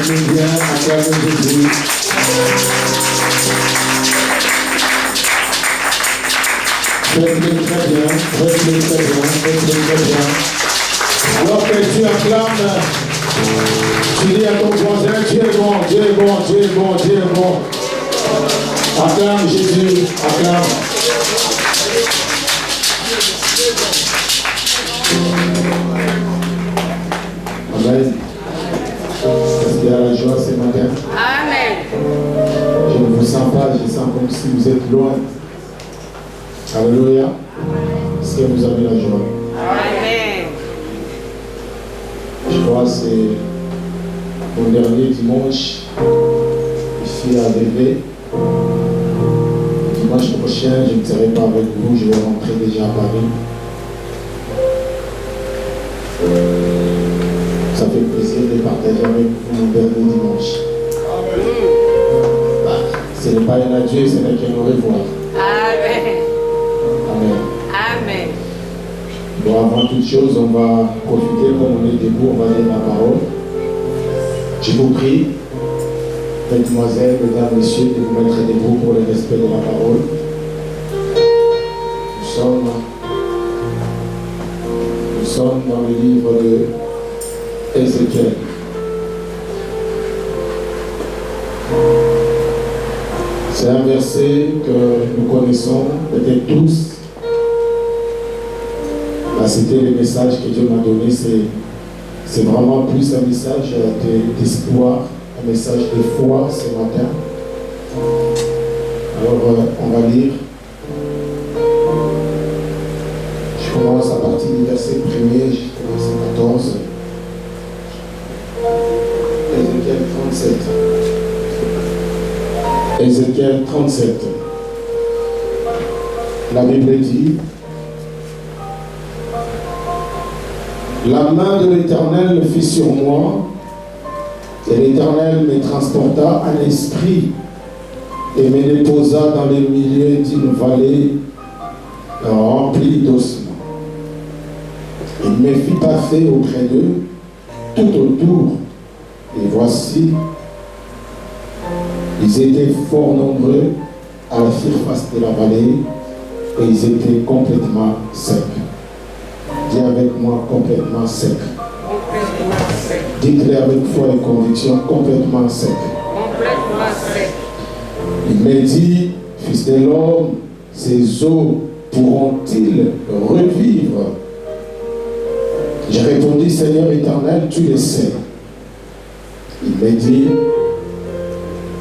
Faites-le bien, acclamez Jésus. Faites-le très bien, faites-le très bien, faites-le très bien. Alors que tu acclames, tu dis à ton voisin, Dieu est bon, Dieu est bon, Dieu est bon, Dieu est bon. Acclame Jésus, acclame. Amen. Est-ce qu'il y a la joie ce matin? Amen. Je ne vous sens pas, je sens comme si vous êtes loin. Alléluia. Est-ce que vous avez la joie? Amen. Je crois que c'est mon dernier dimanche ici à Bébé. Dimanche prochain, je ne serai pas avec vous, je vais rentrer déjà à Paris. Ça fait plaisir de partager avec vous mon dernier dimanche. Ce n'est pas un adieu, ce n'est qu'un au revoir. Amen. Amen. Amen. Bon, avant toute chose, on va profiter, comme on est debout, on va lire la parole. Je vous prie, mesdemoiselles, mesdames, messieurs, de vous mettre debout pour le respect de la parole. Nous sommes dans le livre de Ézéchiel. C'est un verset que nous connaissons peut-être tous. C'était le message que Dieu m'a donné, c'est vraiment plus un message d'espoir, un message de foi ce matin. Alors on va lire. Je commence à partir du verset 1er jusqu'au verset 14. Ézéchiel 37. Ézéchiel 37. La Bible dit: la main de l'Éternel me fit sur moi, et l'Éternel me transporta un esprit et me déposa dans le milieu d'une vallée remplie d'ossements. Il me fit passer auprès d'eux, tout autour, et voici, ils étaient fort nombreux à la surface de la vallée, et ils étaient complètement secs. Dis avec moi, complètement sec. Complètement sec. Dites-le avec foi et conviction, complètement sec. Complètement sec. Il me dit, fils de l'homme, ces eaux pourront-ils revivre? J'ai répondu, Seigneur éternel, tu le sais. Il me dit,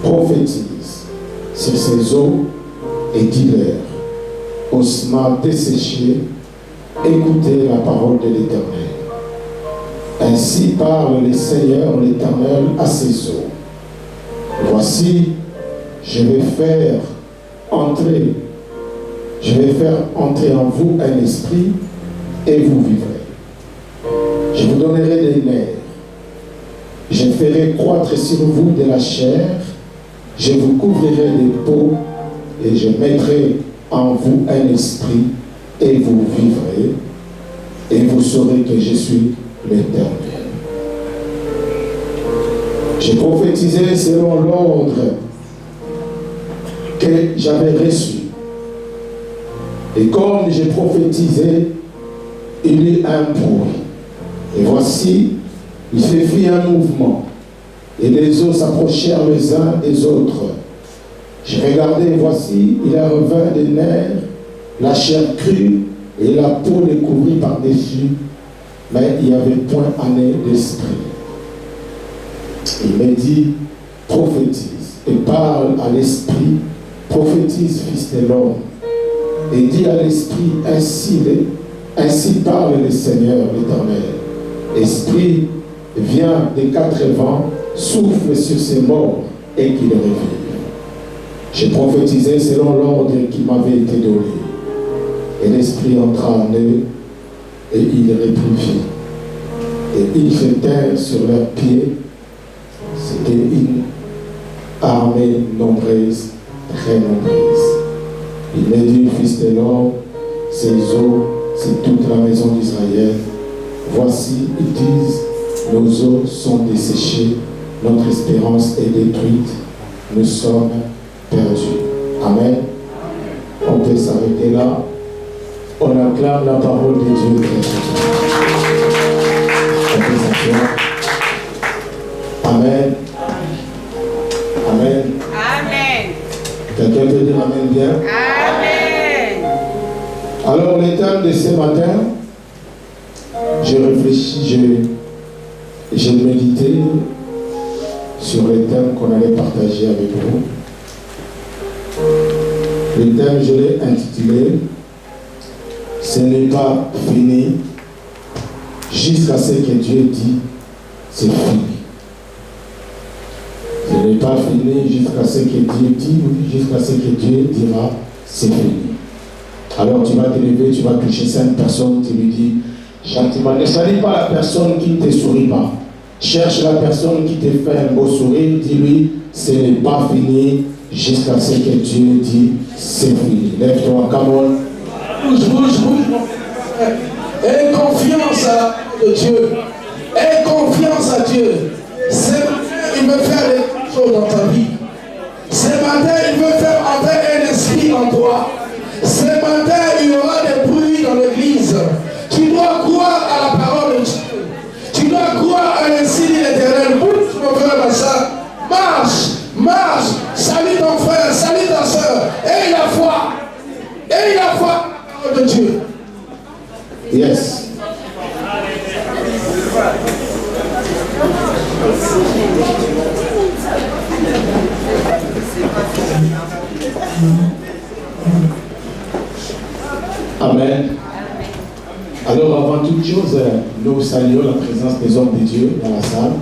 prophétise sur ces eaux et dis-leur, ossements desséchés, écoutez la parole de l'Éternel. Ainsi parle le Seigneur l'Éternel à ces eaux. Voici, je vais faire entrer en vous un esprit et vous vivrez. Je vous donnerai des nerfs. Je ferai croître sur vous de la chair. Je vous couvrirai des peaux et je mettrai en vous un esprit et vous vivrez, et vous saurez que je suis l'Éternel. J'ai prophétisé selon l'ordre que j'avais reçu. Et comme j'ai prophétisé, il y eut un bruit. Et voici, il se fit un mouvement. Et les eaux s'approchèrent les uns des autres. J'ai regardé, et voici, il en revint des nerfs, la chair crue et la peau les couvrit par-dessus, mais il n'y avait point année d'esprit. Il me dit, prophétise et parle à l'esprit, prophétise, fils de l'homme, et dis à l'esprit, ainsi parle le Seigneur l'Éternel. Esprit, viens des quatre vents, souffle sur ces morts et qu'ils revivent. J'ai prophétisé selon l'ordre qui m'avait été donné. Et l'esprit entra en eux, et il reprit vie. Et ils jetèrent sur leurs pieds. C'était une armée nombreuse, très nombreuse. Il me dit, fils de l'homme, ces eaux, c'est toute la maison d'Israël. Voici, ils disent, nos eaux sont desséchées, notre espérance est détruite, nous sommes perdus. Amen. On peut s'arrêter là. On acclame la parole de Dieu. On peut s'asseoir. Amen. Amen. Amen. Quelqu'un peut dire Amen bien? Amen. Alors, le thème de ce matin, j'ai réfléchi, j'ai médité sur le thème qu'on allait partager avec vous. Le thème, je l'ai intitulé « Ce n'est pas fini jusqu'à ce que Dieu dit, c'est fini ». Ce n'est pas fini jusqu'à ce que Dieu dit, jusqu'à ce que Dieu dira, c'est fini. Alors tu vas te lever, tu vas toucher 5 personnes, tu lui dis gentiment, ne salue pas la personne qui ne te sourit pas. Cherche la personne qui te fait un beau sourire, dis-lui, ce n'est pas fini jusqu'à ce que Dieu dit, c'est fini. Lève-toi, come on. Bouge. Aie confiance à Dieu. Aie confiance à Dieu. Ce matin, il veut faire des choses dans ta vie. Ce matin, il veut faire entrer un esprit en toi. Ce matin, il y aura des bruits dans l'église. Tu dois croire à la parole de Dieu. Tu dois croire à l'insigne de l'Éternel. Bouge, mon frère, ma soeur. Marche. Salue ton frère, salue ta soeur. Aie la foi. Aie la foi à la parole de Dieu. Yes. Amen. Alors avant toute chose, nous saluons la présence des hommes de Dieu dans la salle.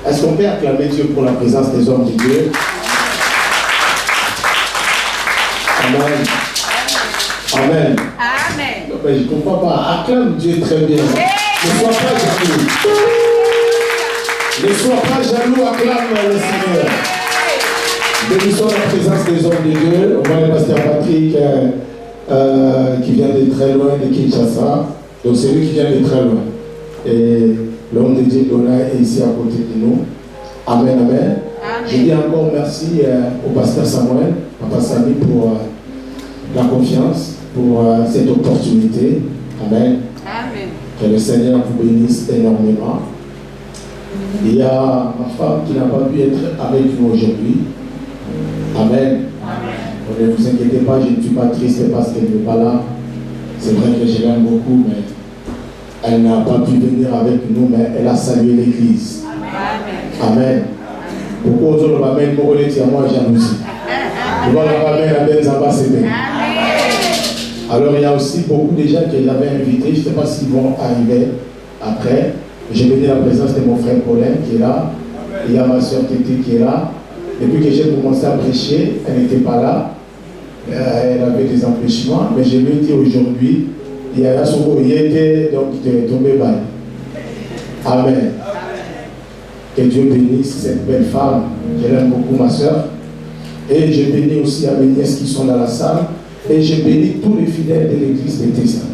Est-ce qu'on peut acclamer Dieu pour la présence des hommes de Dieu? Amen. Amen. Amen. Non, mais je ne comprends pas. Acclame Dieu très bien. Ne sois pas jaloux. Ne sois pas jaloux, acclame le Seigneur. Bénissons la présence des hommes de Dieu. On voit le pasteur Patrick qui vient de très loin de Kinshasa. Donc c'est lui qui vient de très loin. Et l'homme de Dieu Donna est ici à côté de nous. Amen, amen. Amen. Je dis encore merci au pasteur Samuel, Papa Samy, pour la confiance, pour cette opportunité. Amen. Amen. Que le Seigneur vous bénisse énormément. Il y a ma femme qui n'a pas pu être avec nous aujourd'hui. Amen. Ne vous inquiétez pas, je ne suis pas triste parce qu'elle n'est pas là. C'est vrai que je l'aime beaucoup, mais elle n'a pas pu venir avec nous, mais elle a salué l'église. Amen. Pourquoi aux autres m'amènent pour les tiens, moi jalousie. Alors il y a aussi beaucoup de gens que j'avais invités, je ne sais pas s'ils vont arriver après. J'ai béni la présence de mon frère Paulin qui est là. Il y a ma soeur Tété qui est là. Depuis que j'ai commencé à prêcher, elle n'était pas là. Elle avait des empêchements, mais je lui ai dit aujourd'hui, il y a son était donc tombé bas. Amen. Que Dieu bénisse cette belle femme. Je l'aime beaucoup, ma soeur. Et je bénis aussi à mes nièces qui sont dans la salle. Et je bénis tous les fidèles de l'église de Tessa.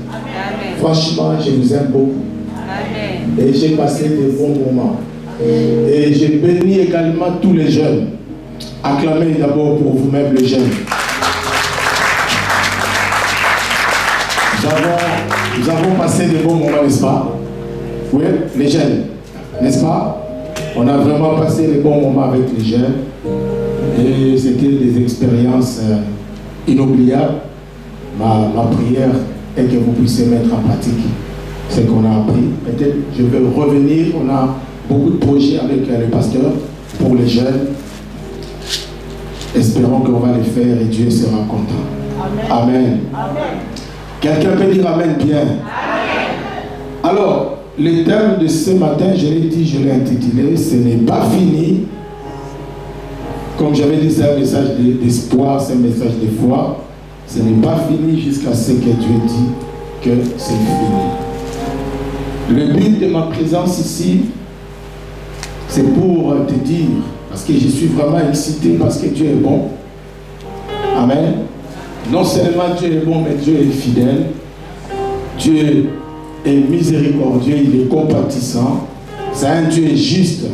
Franchement, je vous aime beaucoup. Amen. Et j'ai passé de bons moments. Et je bénis également tous les jeunes. Acclamez d'abord pour vous-même les jeunes. Nous avons passé de bons moments, n'est-ce pas? Oui, les jeunes, n'est-ce pas? On a vraiment passé de bons moments avec les jeunes. Et c'était des expériences inoubliables. Ma prière est que vous puissiez mettre en pratique ce qu'on a appris. Peut-être je vais revenir. On a beaucoup de projets avec le pasteur pour les jeunes. Espérons qu'on va les faire et Dieu sera content. Amen. Amen. Quelqu'un peut dire Amen bien. Amen. Alors, le thème de ce matin, je l'ai dit, je l'ai intitulé, ce n'est pas fini. Comme j'avais dit, c'est un message d'espoir, c'est un message de foi. Ce n'est pas fini jusqu'à ce que Dieu dit que c'est fini. Le but de ma présence ici, c'est pour te dire, parce que je suis vraiment excité, parce que Dieu est bon. Amen. Non seulement Dieu est bon, mais Dieu est fidèle. Dieu est miséricordieux, il est compatissant. C'est un Dieu juste.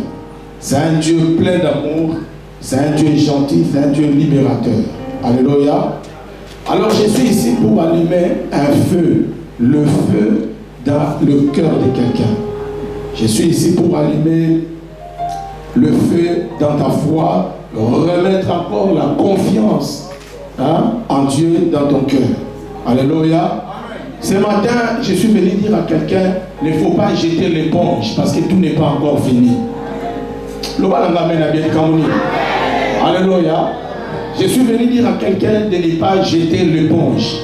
C'est un Dieu plein d'amour. C'est un Dieu gentil. C'est un Dieu libérateur. Alléluia. Alors je suis ici pour allumer un feu. Le feu dans le cœur de quelqu'un. Je suis ici pour allumer le feu dans ta foi. Remettre encore la confiance en Dieu dans ton cœur. Alléluia. Ce matin, je suis venu dire à quelqu'un, il ne faut pas jeter l'éponge parce que tout n'est pas encore fini. Alléluia. Je suis venu dire à quelqu'un de ne pas jeter l'éponge.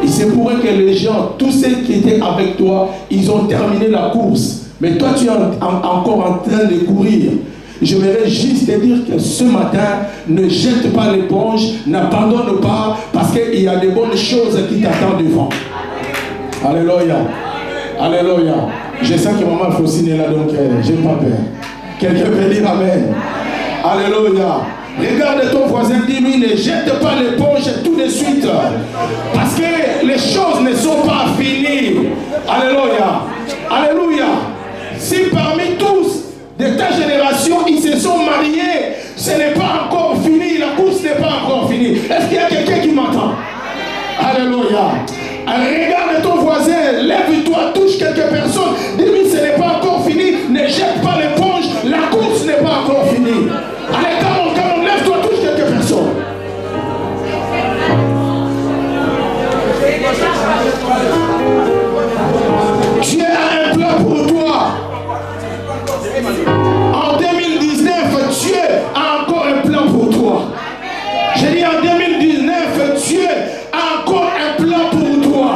Et c'est pour que les gens, tous ceux qui étaient avec toi, ils ont terminé la course. Mais toi, tu es encore en train de courir. J'aimerais juste te dire que ce matin, ne jette pas l'éponge, n'abandonne pas, parce qu'il y a de bonnes choses qui t'attendent devant. Alléluia. Alléluia. Je sens que maman Faucine est là, donc j'ai pas peur. Quelqu'un peut dire Amen. Alléluia. Regarde ton voisin, dis-lui, ne jette pas l'éponge tout de suite. Parce que les choses ne sont pas finies. Alléluia. Alléluia. Si parmi tous de ta génération, ils se sont mariés, ce n'est pas encore fini, la course n'est pas encore finie. Est-ce qu'il y a quelqu'un qui m'entend? Alléluia. Regarde ton voisin, lève-toi, touche quelques personnes, dis-lui ce n'est pas encore fini, ne jette pas l'éponge, la course n'est pas encore finie. Allez, come on, lève-toi, touche quelques personnes. Dieu a un plan pour toi. En 2019, Dieu a encore un plan pour toi. J'ai dit en 2019, Dieu a encore un plan pour toi.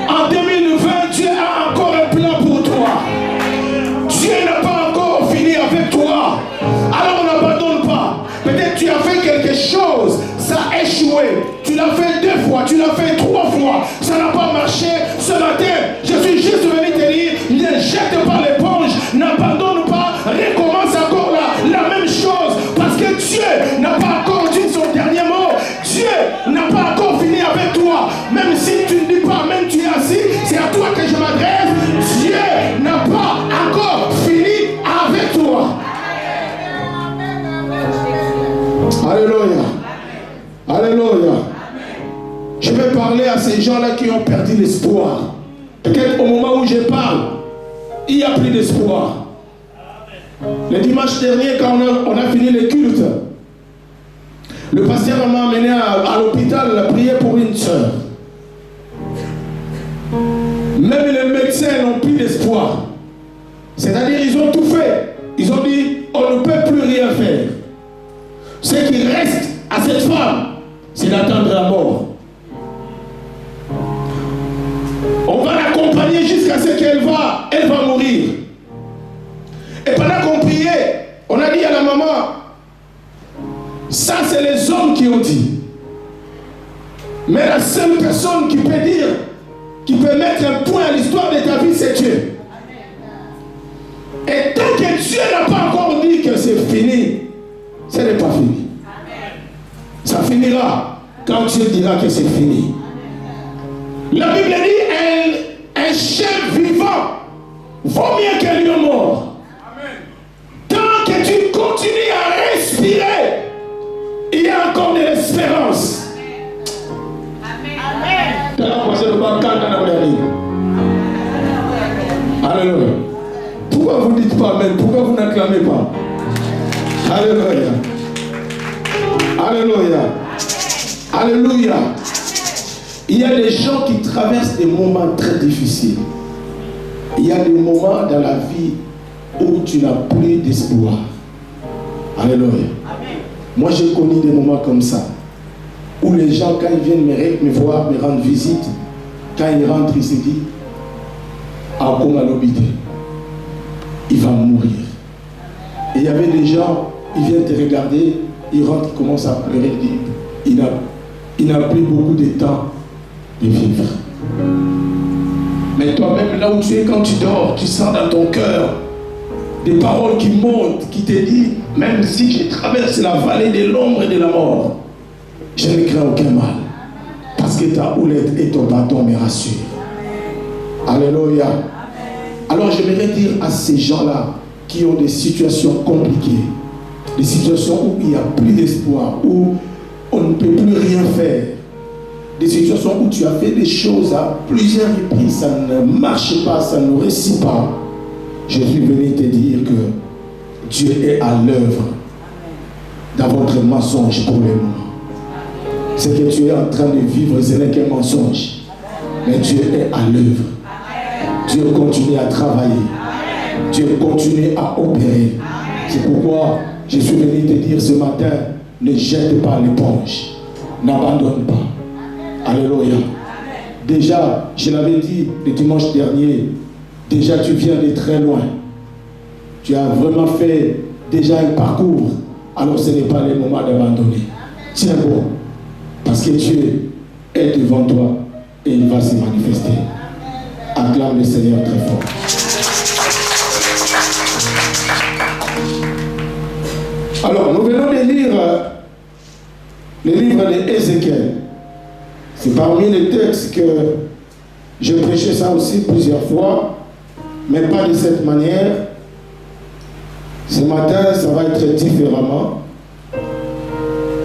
En 2020, Dieu a encore un plan pour toi. Dieu n'a pas encore fini avec toi. Alors n'abandonne pas. Peut-être tu as fait quelque chose, ça a échoué. Tu l'as fait 2 fois, tu l'as fait 3 fois. Ça n'a pas marché. Ce matin, je suis juste venu te dire, ne jette pas l'éponge, n'abandonne pas, recommence encore la même chose. Parce que Dieu n'a pas encore dit son dernier mot. Dieu n'a pas encore fini avec toi. Même si tu ne dis pas, même tu es assis, c'est à toi que je m'adresse. Dieu n'a pas encore fini avec toi. Alléluia. Alléluia. Je vais parler à ces gens-là qui ont perdu l'espoir. Peut-être au moment où je parle, il n'y a plus d'espoir. Le dimanche dernier, quand on a fini le culte, le pasteur m'a amené à l'hôpital prier pour une soeur. Même les médecins n'ont plus d'espoir. C'est-à-dire ils ont tout fait. Ils ont dit, on ne peut plus rien faire. Ce qui reste à cette femme, c'est d'attendre la mort. On va l'accompagner jusqu'à ce qu'elle va mourir. Et pendant qu'on priait, on a dit à la maman, ça c'est les hommes qui ont dit. Mais la seule personne qui peut dire, qui peut mettre un point à l'histoire de ta vie, c'est Dieu. Et tant que Dieu n'a pas encore dit que c'est fini, ce n'est pas fini. Ça finira quand Dieu dira que c'est fini. La Bible dit un chef vivant vaut mieux qu'un lion mort. Tant que tu continues à respirer, il y a encore de l'espérance. Alléluia. Pourquoi vous ne dites pas Amen? Pourquoi vous n'acclamez pas? Alléluia. Alléluia. Alléluia. Il y a des gens qui traversent des moments très difficiles. Il y a des moments dans la vie où tu n'as plus d'espoir. Alléluia. Moi, j'ai connu des moments comme ça. Où les gens, quand ils viennent me voir, me rendre visite, quand ils rentrent, ils se disent, ah, comme à l'hôpital, il va mourir. Et il y avait des gens, ils viennent te regarder, ils rentrent, ils commencent à pleurer, il n'a plus beaucoup de temps de vivre. Mais toi-même, là où tu es, quand tu dors, tu sens dans ton cœur des paroles qui montent, qui te disent, même si je traverse la vallée de l'ombre et de la mort, je ne crains aucun mal. Parce que ta houlette et ton bâton me rassurent. Alléluia. Alors j'aimerais dire à ces gens-là qui ont des situations compliquées, des situations où il n'y a plus d'espoir, où on ne peut plus rien faire, des situations où tu as fait des choses à plusieurs reprises, ça ne marche pas, ça ne réussit pas. Je suis venu te dire que Dieu est à l'œuvre dans votre mensonge pour le moment. Ce que tu es en train de vivre, ce n'est qu'un mensonge. Mais Dieu est à l'œuvre. Dieu continue à travailler. Dieu continue à opérer. C'est pourquoi je suis venu te dire ce matin, ne jette pas l'éponge. N'abandonne pas. Alléluia. Déjà, je l'avais dit le dimanche dernier, déjà tu viens de très loin. Tu as vraiment fait déjà un parcours. Alors ce n'est pas le moment d'abandonner. Tiens bon. Parce que Dieu est devant toi et il va se manifester. Acclame le Seigneur très fort. Alors, nous venons de lire le livre d'Ézéchiel. C'est parmi les textes que j'ai prêché ça aussi plusieurs fois, mais pas de cette manière. Ce matin, ça va être différemment.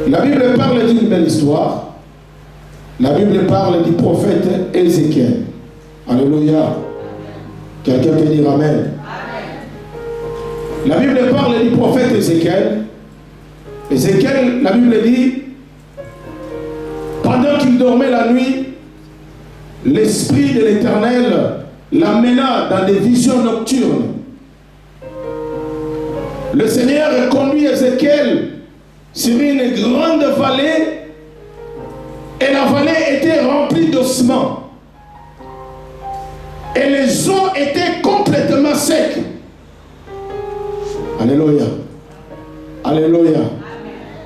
La Bible parle d'une belle histoire. La Bible parle du prophète Ézéchiel. Alléluia. Quelqu'un peut dire Amen. La Bible parle du prophète Ézéchiel. Ézéchiel, la Bible dit, pendant qu'il dormait la nuit, l'Esprit de l'Éternel l'amena dans des visions nocturnes. Le Seigneur conduit Ézéchiel sur une grande vallée et la vallée était remplie d'ossements. Et les eaux étaient complètement secs. Alléluia. Alléluia.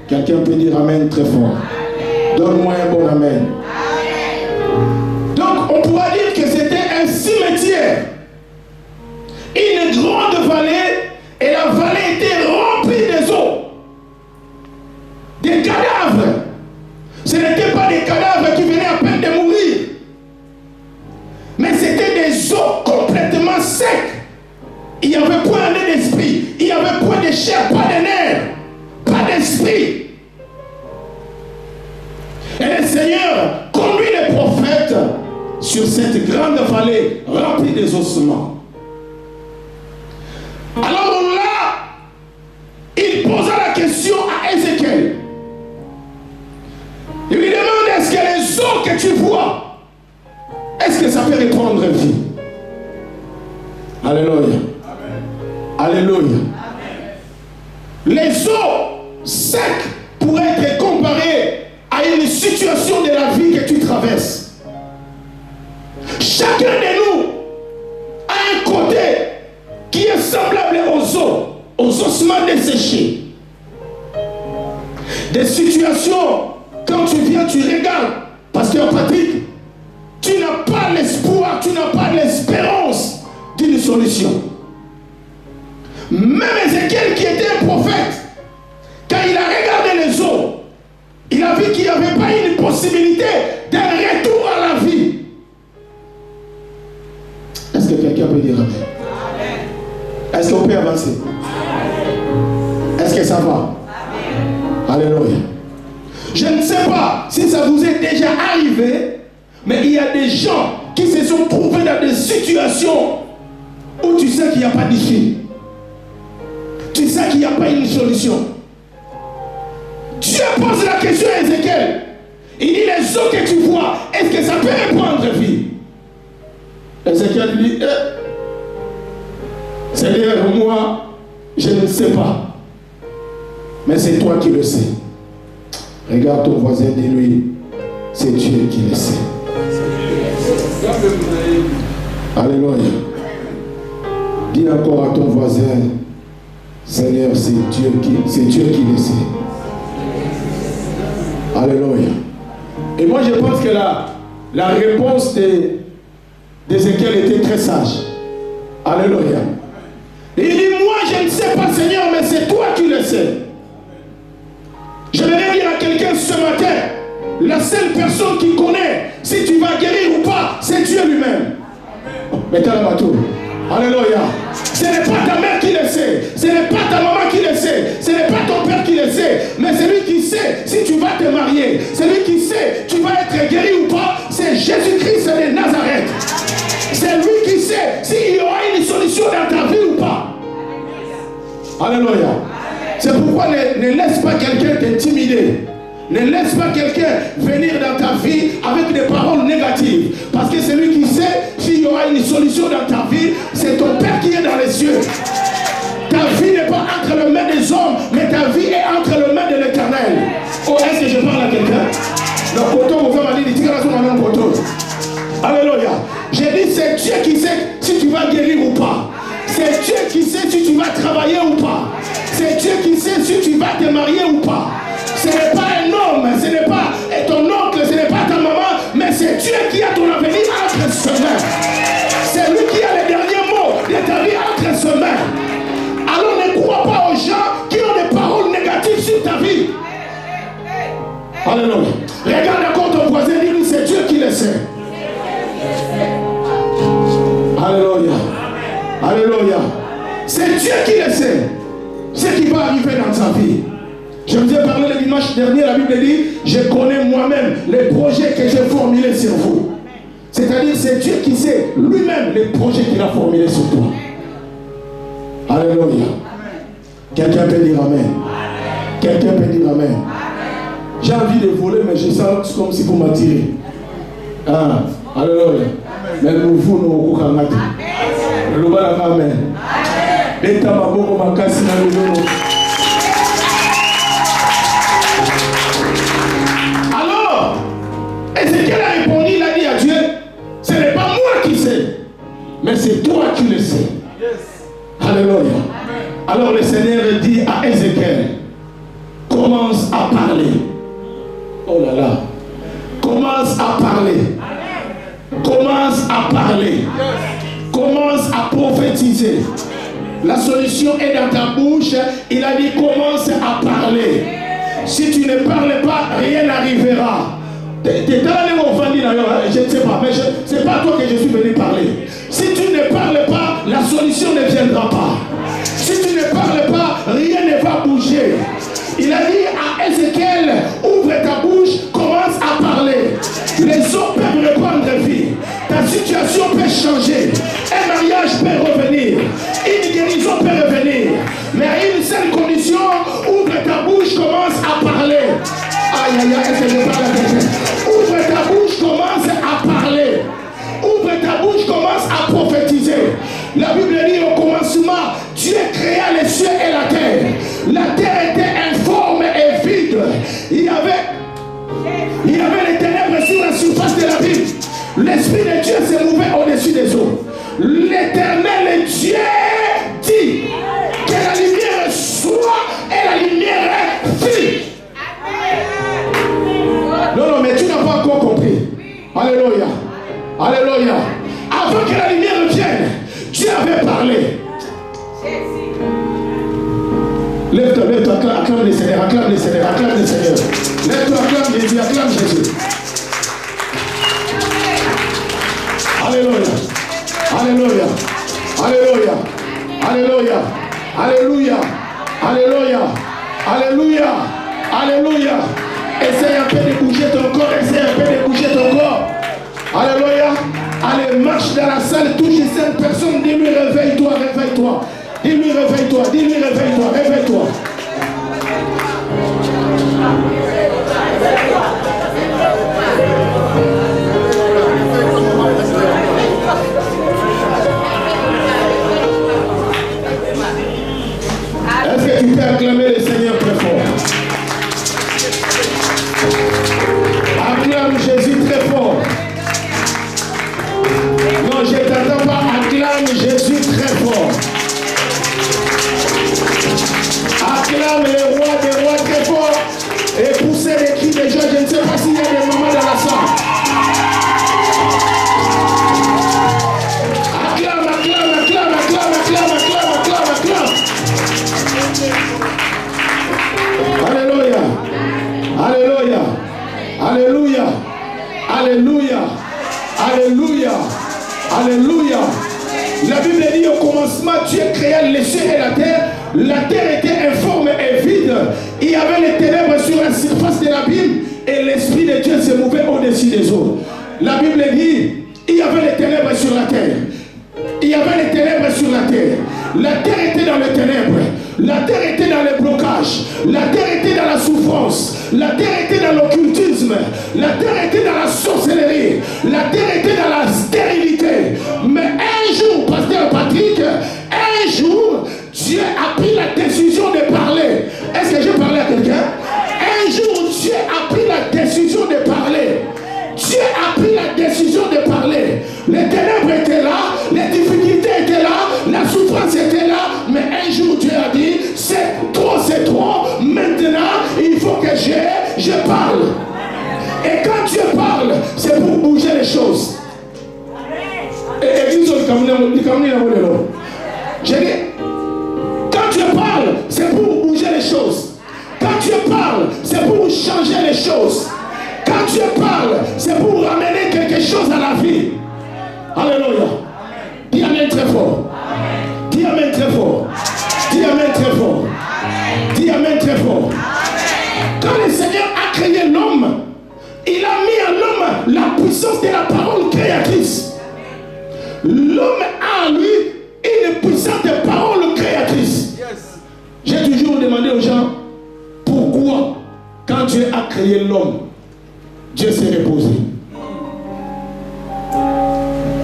Quelqu'un peut dire Amen très fort. Donne-moi un bon Amen. Donc on pourra dire que c'était un cimetière. Une grande vallée et la vallée était remplie des eaux. Des cadavres. Ce n'étaient pas des cadavres qui venaient à peine de mourir. Mais c'était des eaux complètement secs. Il n'y avait point d'esprit. Il n'y avait point de chair, pas de nerfs, pas d'esprit. Et le Seigneur conduit les prophètes sur cette grande vallée remplie des ossements. Alors là, il posa la question à Ézéchiel. Il lui demande, est-ce que les eaux que tu vois, est-ce que ça peut reprendre vie? Alléluia. Alléluia. Amen. Les eaux secs pourraient être comparées à une situation de la vie que tu traverses. Chacun de nous a un côté qui est semblable aux eaux, aux ossements desséchés. Des situations, quand tu viens, tu regardes, Pasteur Patrick, tu n'as pas l'espoir, tu n'as pas l'espérance d'une solution. Même Ézéchiel qui était un prophète, quand il a regardé les eaux, il a vu qu'il n'y avait pas une possibilité d'un retour à la vie. Est-ce que quelqu'un peut dire Amen? Est-ce qu'on peut avancer? Est-ce que ça va? Alléluia. Je ne sais pas si ça vous est déjà arrivé, mais il y a des gens qui se sont trouvés dans des situations où tu sais qu'il n'y a pas d'issue. Tu sais qu'il n'y a pas une solution. Dieu pose la question à Ézéchiel. Il dit, les eaux que tu vois, est-ce que ça peut reprendre vie? Ézéchiel dit, Seigneur, moi, je ne sais pas. Mais c'est toi qui le sais. Regarde ton voisin, dis-lui, c'est Dieu qui le sait. Alléluia. Dis encore à ton voisin, Seigneur, c'est Dieu qui le sait. Alléluia. Et moi je pense que la réponse d'Ézéchiel était très sage. Alléluia. Et il dit, moi je ne sais pas Seigneur, mais c'est toi qui le sais. Je vais dire à quelqu'un ce matin, la seule personne qui connaît si tu vas guérir ou pas, c'est Dieu lui-même. Mettez la bateau. Alléluia. Ce n'est pas ta mère qui le sait. Ce n'est pas ta maman qui le sait, ce n'est pas ton père qui le sait, mais c'est lui qui sait si tu vas te marier, c'est lui qui sait tu vas être guéri ou pas, c'est Jésus-Christ de Nazareth. C'est lui qui sait s'il y aura une solution dans ta vie ou pas. Alléluia. C'est pourquoi ne laisse pas quelqu'un t'intimider. Ne laisse pas quelqu'un venir dans ta vie avec des paroles négatives. Parce que c'est lui qui sait s'il y aura une solution dans ta vie. C'est ton Père qui est dans les cieux. Ta vie n'est pas entre les mains des hommes, mais ta vie est entre les mains de l'Éternel. Oh, est-ce que je parle à quelqu'un? Le poteau, vous faites ma dit, alléluia. J'ai dit, c'est Dieu qui sait si tu vas guérir ou pas. C'est Dieu qui sait si tu vas travailler ou pas. C'est Dieu qui sait si tu vas te marier ou pas. Ce n'est pas un homme, ce n'est pas ton oncle, ce n'est pas ta maman, mais c'est Dieu qui a ton avenir entre ses mains. C'est lui qui a les derniers mots de ta vie entre ses mains. Alors ne crois pas aux gens qui ont des paroles négatives sur ta vie. Alléluia. Regarde encore ton voisin, dis-lui, c'est Dieu qui le sait. Alléluia. Alléluia. C'est Dieu qui le sait. Ce qui va arriver dans sa vie. Je vous ai parlé le dimanche dernier, la Bible dit, je connais moi-même les projets que j'ai formulés sur vous. C'est-à-dire, c'est Dieu qui sait lui-même les projets qu'il a formulés sur toi. Alléluia. Quelqu'un peut dire Amen. Quelqu'un peut dire Amen. J'ai envie de voler, mais je sens comme si vous m'attirez. Ah, alléluia. Mais nous, vous, nous, Amen. Alors, Ézéchiel a répondu, il a dit à Dieu, ce n'est pas moi qui sais, mais c'est toi qui le sais. Alléluia. Alors le Seigneur dit à Ézéchiel, commence à parler. Oh là là. Commence à parler. Commence à parler. Commence à prophétiser. La solution est dans ta bouche. Il a dit commence à parler. Si tu ne parles pas, rien n'arrivera. Je ne sais pas, mais ce n'est pas toi que je suis venu parler. Si tu ne parles pas, la solution ne viendra pas. Si tu ne parles pas, rien ne va bouger. Il a dit à Ézéchiel, ouvre ta bouche, commence à parler. Les eaux peuvent reprendre vie. Ta situation peut changer. Un mariage peut revenir. Une guérison peut revenir. Mais à une seule condition, ouvre ta bouche, commence à parler. Aïe, aïe, aïe, est-ce que je parle à quelqu'un? Ouvre ta bouche, commence à parler. Ouvre ta bouche, commence à prophétiser. La Bible dit au commencement, Dieu créa les cieux et la terre. La terre était informe et vide. Il y avait les ténèbres sur la surface de la ville. L'Esprit de Dieu s'est mouvé au-dessus des eaux. L'Éternel Dieu dit que la lumière soit et la lumière fut. Non, mais tu n'as pas encore compris. Alléluia. Alléluia. Avant que la lumière vienne, Dieu avait parlé. Lève-toi, acclame le Seigneur, acclame le Seigneur, acclame le Seigneur. Lève-toi, acclame Jésus, acclame Jésus. Alléluia. Alléluia. Alléluia. Alléluia. Alléluia. Alléluia. Alléluia. Alléluia. Essaye un peu de bouger ton corps, essaye un peu de bouger ton corps. Alléluia. Allez, marche dans la salle, touche cette personne, dis-lui réveille-toi, réveille-toi. Dis-lui réveille-toi, dis-lui réveille-toi, réveille-toi. Est-ce que tu peux acclamer le Seigneur très fort? Acclame Jésus très fort. Non, je ne t'entends pas. Acclame Jésus très fort. Acclame le roi des rois très fort. Et poussez les cris des gens. Je ne sais pas s'il y a des mamans dans la salle. Acclame, acclame, acclame, acclame, acclame, acclame, acclame, acclame. Alléluia. Alléluia. Alléluia. Alléluia. Alléluia. Alléluia. La Bible dit au commencement, Dieu créa les cieux et la terre. La terre était informe et vide. Il y avait les ténèbres sur la surface de l'abîme et l'Esprit de Dieu se mouvait au-dessus des eaux. La Bible dit, il y avait les ténèbres sur la terre. Il y avait les ténèbres sur la terre. La terre était dans les ténèbres. La terre était dans les blocages. La terre était dans la souffrance. La terre était dans l'occultisme. La terre était dans la sorcellerie. La terre était dans la stérilité. Mais un jour, pasteur Patrick, un jour, Dieu a pris la décision de parler. Est-ce que je parlais à quelqu'un? Un jour, Dieu a pris la décision de parler. Dieu a pris la décision de parler. Les ténèbres étaient là, les difficultés étaient là, la souffrance était là, mais un jour Dieu a dit, c'est trop, maintenant il faut que je parle. Et quand Dieu parle, c'est pour bouger les choses. Et disons, j'ai dit, quand Dieu parle, c'est pour bouger les choses. Quand Dieu parle, c'est pour changer les choses. Quand Dieu parle, c'est pour ramener quelque chose à la vie. Alléluia. Dis amen très fort. Dis amen très fort. Dis amen très fort. Dis amen très fort. Quand le Seigneur a créé l'homme, il a mis à l'homme la puissance de la parole créatrice. L'homme a en lui une puissance de parole créatrice. J'ai toujours demandé aux gens pourquoi, quand Dieu a créé l'homme, Dieu s'est reposé.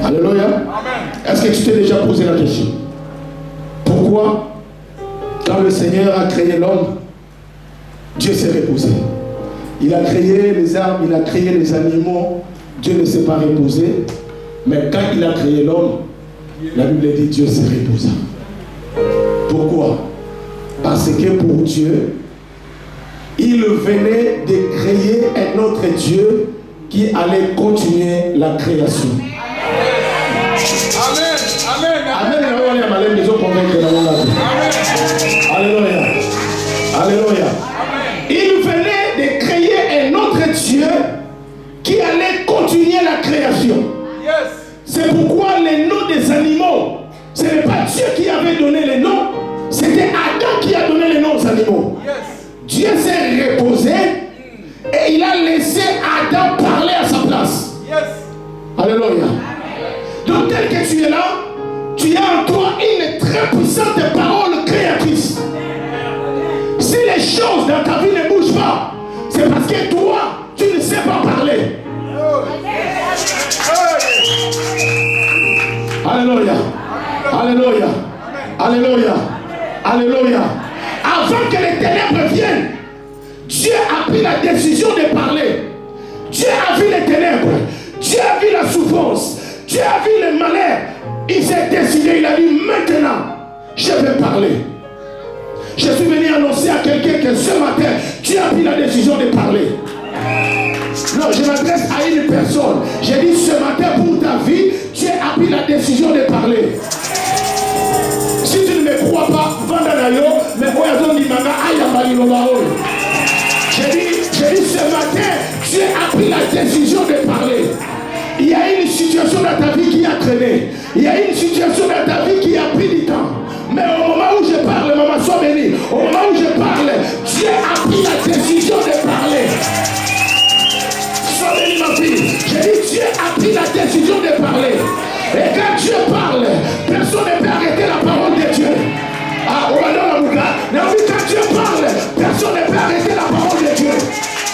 Alléluia. Est-ce que tu t'es déjà posé la question? Pourquoi, quand le Seigneur a créé l'homme, Dieu s'est reposé? Il a créé les arbres, il a créé les animaux, Dieu ne s'est pas reposé. Mais quand il a créé l'homme, la Bible dit Dieu s'est reposé. Pourquoi? Parce que pour Dieu, il venait de créer un autre Dieu qui allait continuer la création. Alléluia. Alléluia. Il venait de créer un autre Dieu qui allait continuer la création. C'est pourquoi les noms des animaux, ce n'est pas Dieu qui avait donné les noms, c'était Adam qui a donné les noms aux animaux. Dieu s'est reposé et il a laissé Adam parler à sa place. Alléluia. Donc tel que tu es là, tu as en toi une très puissante parole créatrice. Si les choses dans ta vie ne bougent pas, c'est parce que toi, tu ne sais pas parler. Alléluia. Alléluia. Alléluia. Alléluia. Avant que les ténèbres viennent, Dieu a pris la décision de parler. Dieu a vu les ténèbres. Dieu a vu la souffrance. Dieu a vu le malheur. Il s'est décidé, il a dit maintenant, je vais parler. Je suis venu annoncer à quelqu'un que ce matin, Dieu a pris la décision de parler. Non, je m'adresse à une personne. J'ai dit ce matin pour ta vie, Dieu a pris la décision de parler. Si tu ne me crois pas, j'ai dit ce matin, Dieu a pris la décision de parler. Il y a une situation dans ta vie qui a traîné. Il y a une situation dans ta vie qui a pris du temps. Mais au moment où je parle, maman, sois bénie. Au moment où je parle, Dieu a pris la décision de parler. Sois bénie, ma fille. J'ai dit, Dieu a pris la décision de parler. Et quand Dieu parle, personne ne peut arrêter la parole de Dieu. Ah, on va dans la boucle. Mais quand Dieu parle, personne ne peut arrêter la parole de Dieu.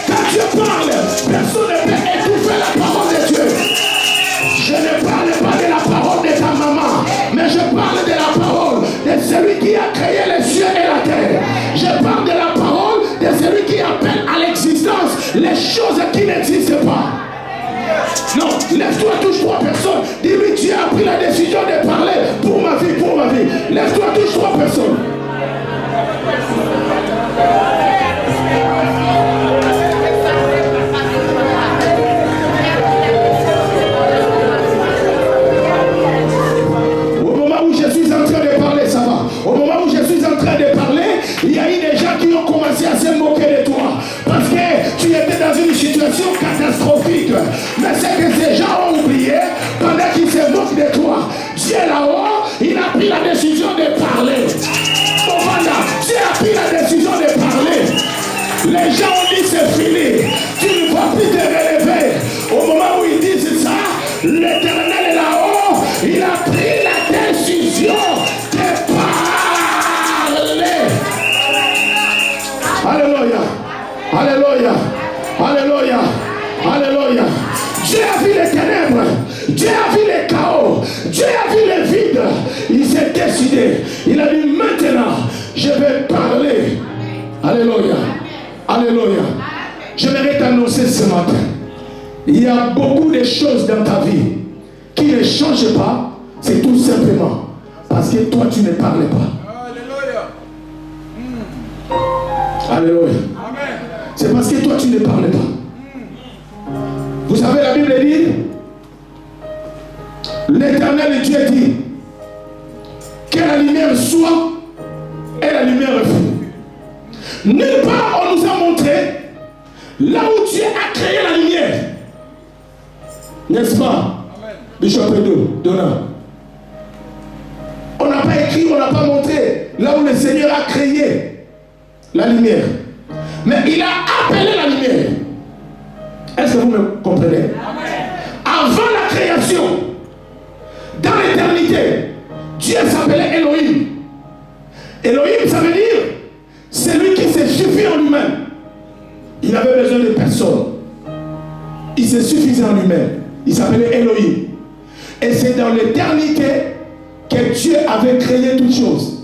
Quand Dieu parle, personne ne peut étouffer la parole de Dieu. Je ne parle pas de la parole de ta maman, mais je parle de la parole de celui qui a créé les cieux et la terre. Je parle de la parole de celui qui appelle à l'existence les choses qui n'existent pas. Non, lève-toi, touche trois personnes. Dis-lui, Dieu a pris la décision de parler pour ma vie, pour ma vie. Lève-toi, touche trois personnes. Au moment où je suis en train de parler, ça va. Au moment où je suis en train de parler, il y a eu des gens qui ont commencé à se moquer de toi. Parce que tu étais dans une situation catastrophique. Mais c'est que ces gens ont oublié, pendant qu'ils se moquent de toi, Dieu là-haut, il a pris la décision de parler. Alléluia. Alléluia. Alléluia. Dieu a vu les ténèbres. Dieu a vu les chaos. Dieu a vu les vides. Il s'est décidé. Il a dit maintenant, je vais parler. Alléluia. Alléluia. J'aimerais t'annoncer ce matin. Il y a beaucoup de choses dans ta vie qui ne changent pas. C'est tout simplement parce que toi tu ne parlais pas. Alléluia. Alléluia. C'est parce que toi tu ne parlais pas. Vous savez, la Bible dit, l'Éternel Dieu dit que la lumière soit et la lumière fut. Nulle part on nous a montré là où Dieu a créé la lumière. N'est-ce pas? Bishop Edo, Donna. On n'a pas écrit, on n'a pas montré là où le Seigneur a créé la lumière. Mais il a appelé la lumière. Est-ce que vous me comprenez? Avant la création, dans l'éternité, Dieu s'appelait Elohim. Elohim, ça veut dire celui qui se suffit en lui-même. Il n'avait besoin de personne. Il se suffisait en lui-même. Il s'appelait Elohim. Et c'est dans l'éternité que Dieu avait créé toutes choses.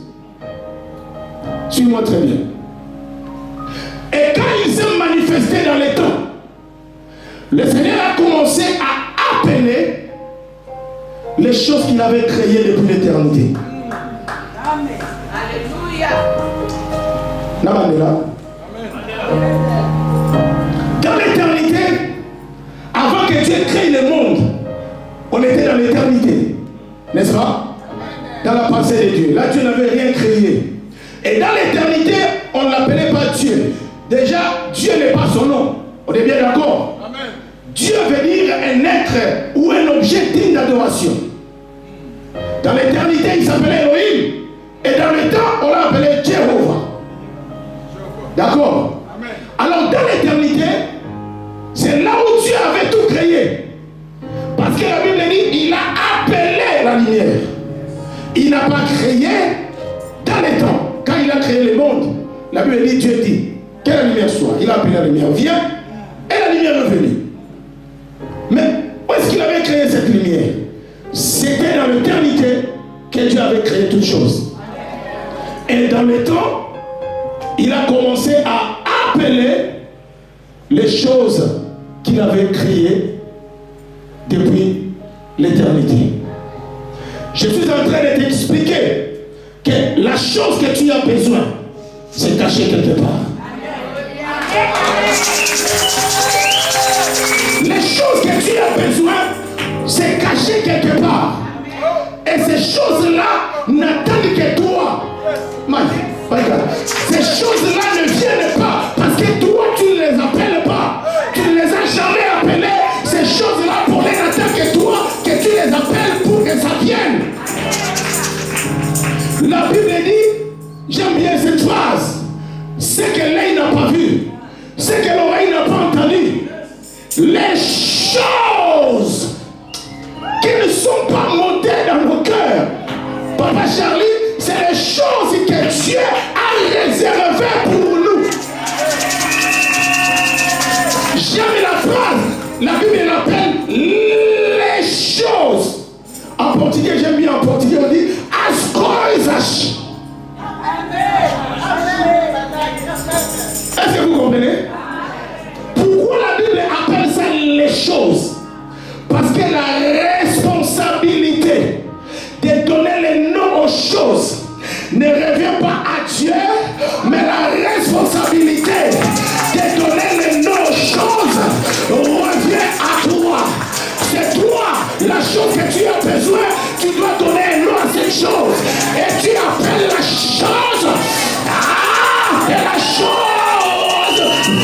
Suis-moi très bien. Et quand il s'est manifesté dans les temps, le Seigneur a commencé à appeler les choses qu'il avait créées depuis l'éternité. Amen. Alléluia. Dans l'éternité, avant que Dieu crée le monde, on était dans l'éternité. N'est-ce pas? Dans la pensée de Dieu. Là, Dieu n'avait rien créé. Et dans l'éternité, on ne l'appelait pas Dieu. Déjà, Dieu n'est pas son nom. On est bien d'accord? Dieu veut dire un être ou un objet digne d'adoration. Dans l'éternité, il s'appelait Elohim. Et dans le temps, on l'appelait Jéhovah. D'accord? Alors, dans l'éternité, c'est là où Dieu avait tout créé. Parce que la Bible dit, il a appelé la lumière. Il n'a pas créé dans les temps. Quand il a créé le monde, la Bible dit, Dieu dit, que la lumière soit. Il a appelé la lumière, viens, et la lumière est venue. Mais où est-ce qu'il avait créé cette lumière? C'était dans l'éternité que Dieu avait créé toutes choses. Et dans le temps, il a commencé à appeler les choses qu'il avait créées depuis l'éternité. Je suis en train de t'expliquer que la chose que tu as besoin, c'est caché quelque part. Les choses que tu as besoin, c'est caché quelque part. Et ces choses-là n'attendent que toi. Ces choses-là ne viennent pas parce que toi, tu ne les appelles pas. Tu ne les as jamais appelées. Ces choses-là, pour les n'attendre que toi, que tu les appelles pour que ça vienne. La Bible dit, j'aime bien cette phrase, ce que l'œil n'a pas vu, ce que l'oreille n'a pas entendu, les choses qui ne sont pas montées dans nos cœurs. Papa Charlie, c'est les choses que Dieu a réservées pour nous. J'aime la phrase, la Bible l'appelle les choses. En portugais, j'aime bien en portugais, on dit as coisas. Est-ce que vous comprenez? Pourquoi la Bible appelle ça les choses? Parce que la responsabilité de donner les noms aux choses ne revient pas à Dieu, mais la responsabilité de donner les noms aux choses revient à toi. C'est toi, la chose que tu as besoin, tu dois donner un nom à cette chose. Et tu appelles la chose. Et la chose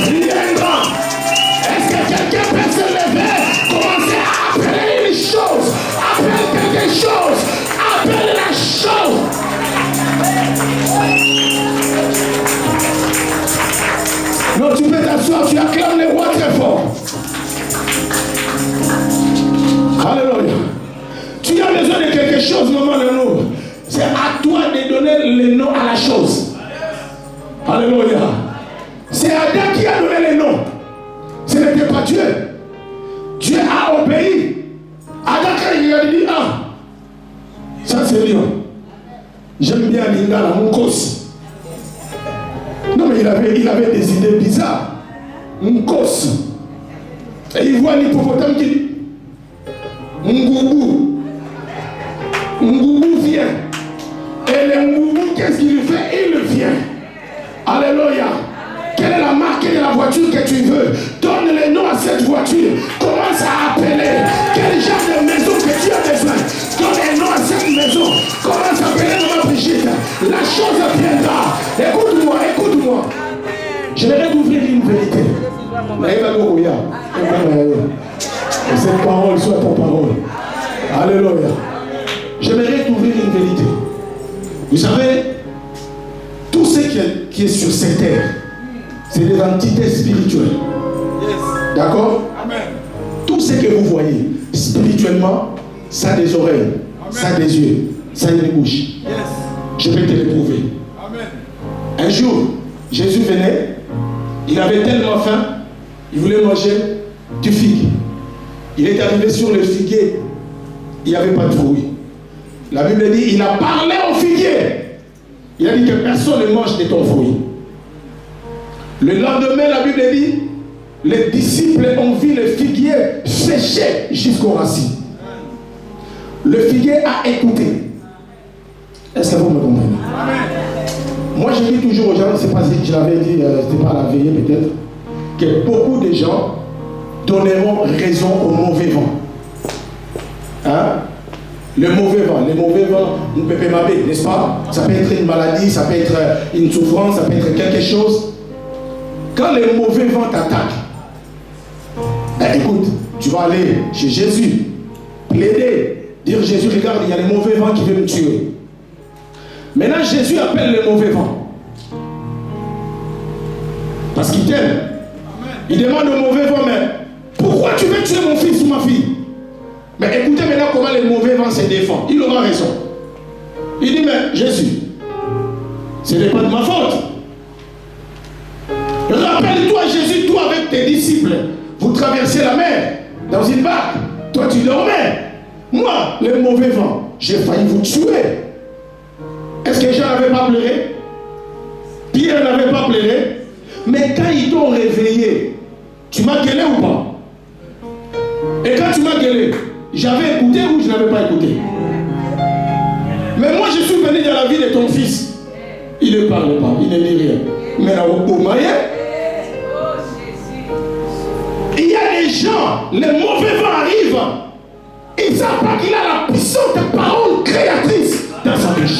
viendra. Est-ce que quelqu'un peut se lever, commencer à appeler une chose, appelle quelque chose, appelle la chose. Non, tu peux t'asseoir, tu acclames les rois très fort. Alléluia. Tu as besoin de quelque chose, maman de nous. C'est à toi de donner le nom à la chose. Alléluia. C'est Adam qui a donné le Dieu. Dieu a obéi. Adam, quand il a dit, ah, ça c'est bien. J'aime bien Linda, mon cos. Non, mais il avait des idées bizarres. Mon cos. Et il voit l'hippopotame qui dit, Ngoubou vient. Et le Ngoubou, qu'est-ce qu'il fait? Il vient. Alléluia. Quelle est la marque de la voiture que tu veux? Donne le nom à cette voiture. Commence à appeler. Quel genre de maison que tu as besoin? Donne le nom à cette maison. Commence à appeler Maman Brigitte. La chose viendra. Écoute-moi, écoute-moi. J'aimerais t'ouvrir une vérité. Et cette parole soit ta parole. Alléluia. J'aimerais t'ouvrir une vérité. Vous savez, tout ce qui est sur cette terre, c'est des entités spirituelles. Yes. D'accord? Amen. Tout ce que vous voyez spirituellement, ça a des oreilles, amen, ça a des yeux, ça a une bouche. Yes. Je vais te le prouver. Amen. Un jour, Jésus venait, il avait tellement faim, il voulait manger du figue. Il est arrivé sur le figuier, il n'y avait pas de fruits. La Bible dit, il a parlé au figuier. Il a dit que personne ne mange de ton fruit. Le lendemain, la Bible dit, les disciples ont vu le figuier sécher jusqu'aux racines. Le figuier a écouté. Est-ce que vous me comprenez? Amen. Moi, je dis toujours aux gens, c'est pas si je l'avais dit, c'était pas à la veillée peut-être, que beaucoup de gens donneront raison au mauvais vent. Hein? Le mauvais vent, nous peut pas, n'est-ce pas? Ça peut être une maladie, ça peut être une souffrance, ça peut être quelque chose. Quand le mauvais vent t'attaque, écoute, tu vas aller chez Jésus, plaider, dire Jésus, regarde, il y a le mauvais vent qui veut me tuer. Maintenant, Jésus appelle le mauvais vent. Parce qu'il t'aime. Il demande au mauvais vent, mais pourquoi tu veux tuer mon fils ou ma fille? Mais écoutez maintenant comment le mauvais vent se défend. Il aura raison. Il dit, mais Jésus, ce n'est pas de ma faute. Rappelle-toi, Jésus, toi avec tes disciples, vous traversez la mer dans une barque. Toi, tu dormais. Moi, le mauvais vent, j'ai failli vous tuer. Est-ce que Jean n'avait pas pleuré? Pierre n'avait pas pleuré? Mais quand ils t'ont réveillé, tu m'as gueulé ou pas? Et quand tu m'as gueulé, j'avais écouté ou je n'avais pas écouté? Mais moi, je suis venu dans la vie de ton fils. Il ne parle pas, il ne dit rien. Mais là, au moyen, il y a des gens, les mauvais vents arrivent. Ils ne savent pas qu'il a la puissante parole créatrice dans sa bouche.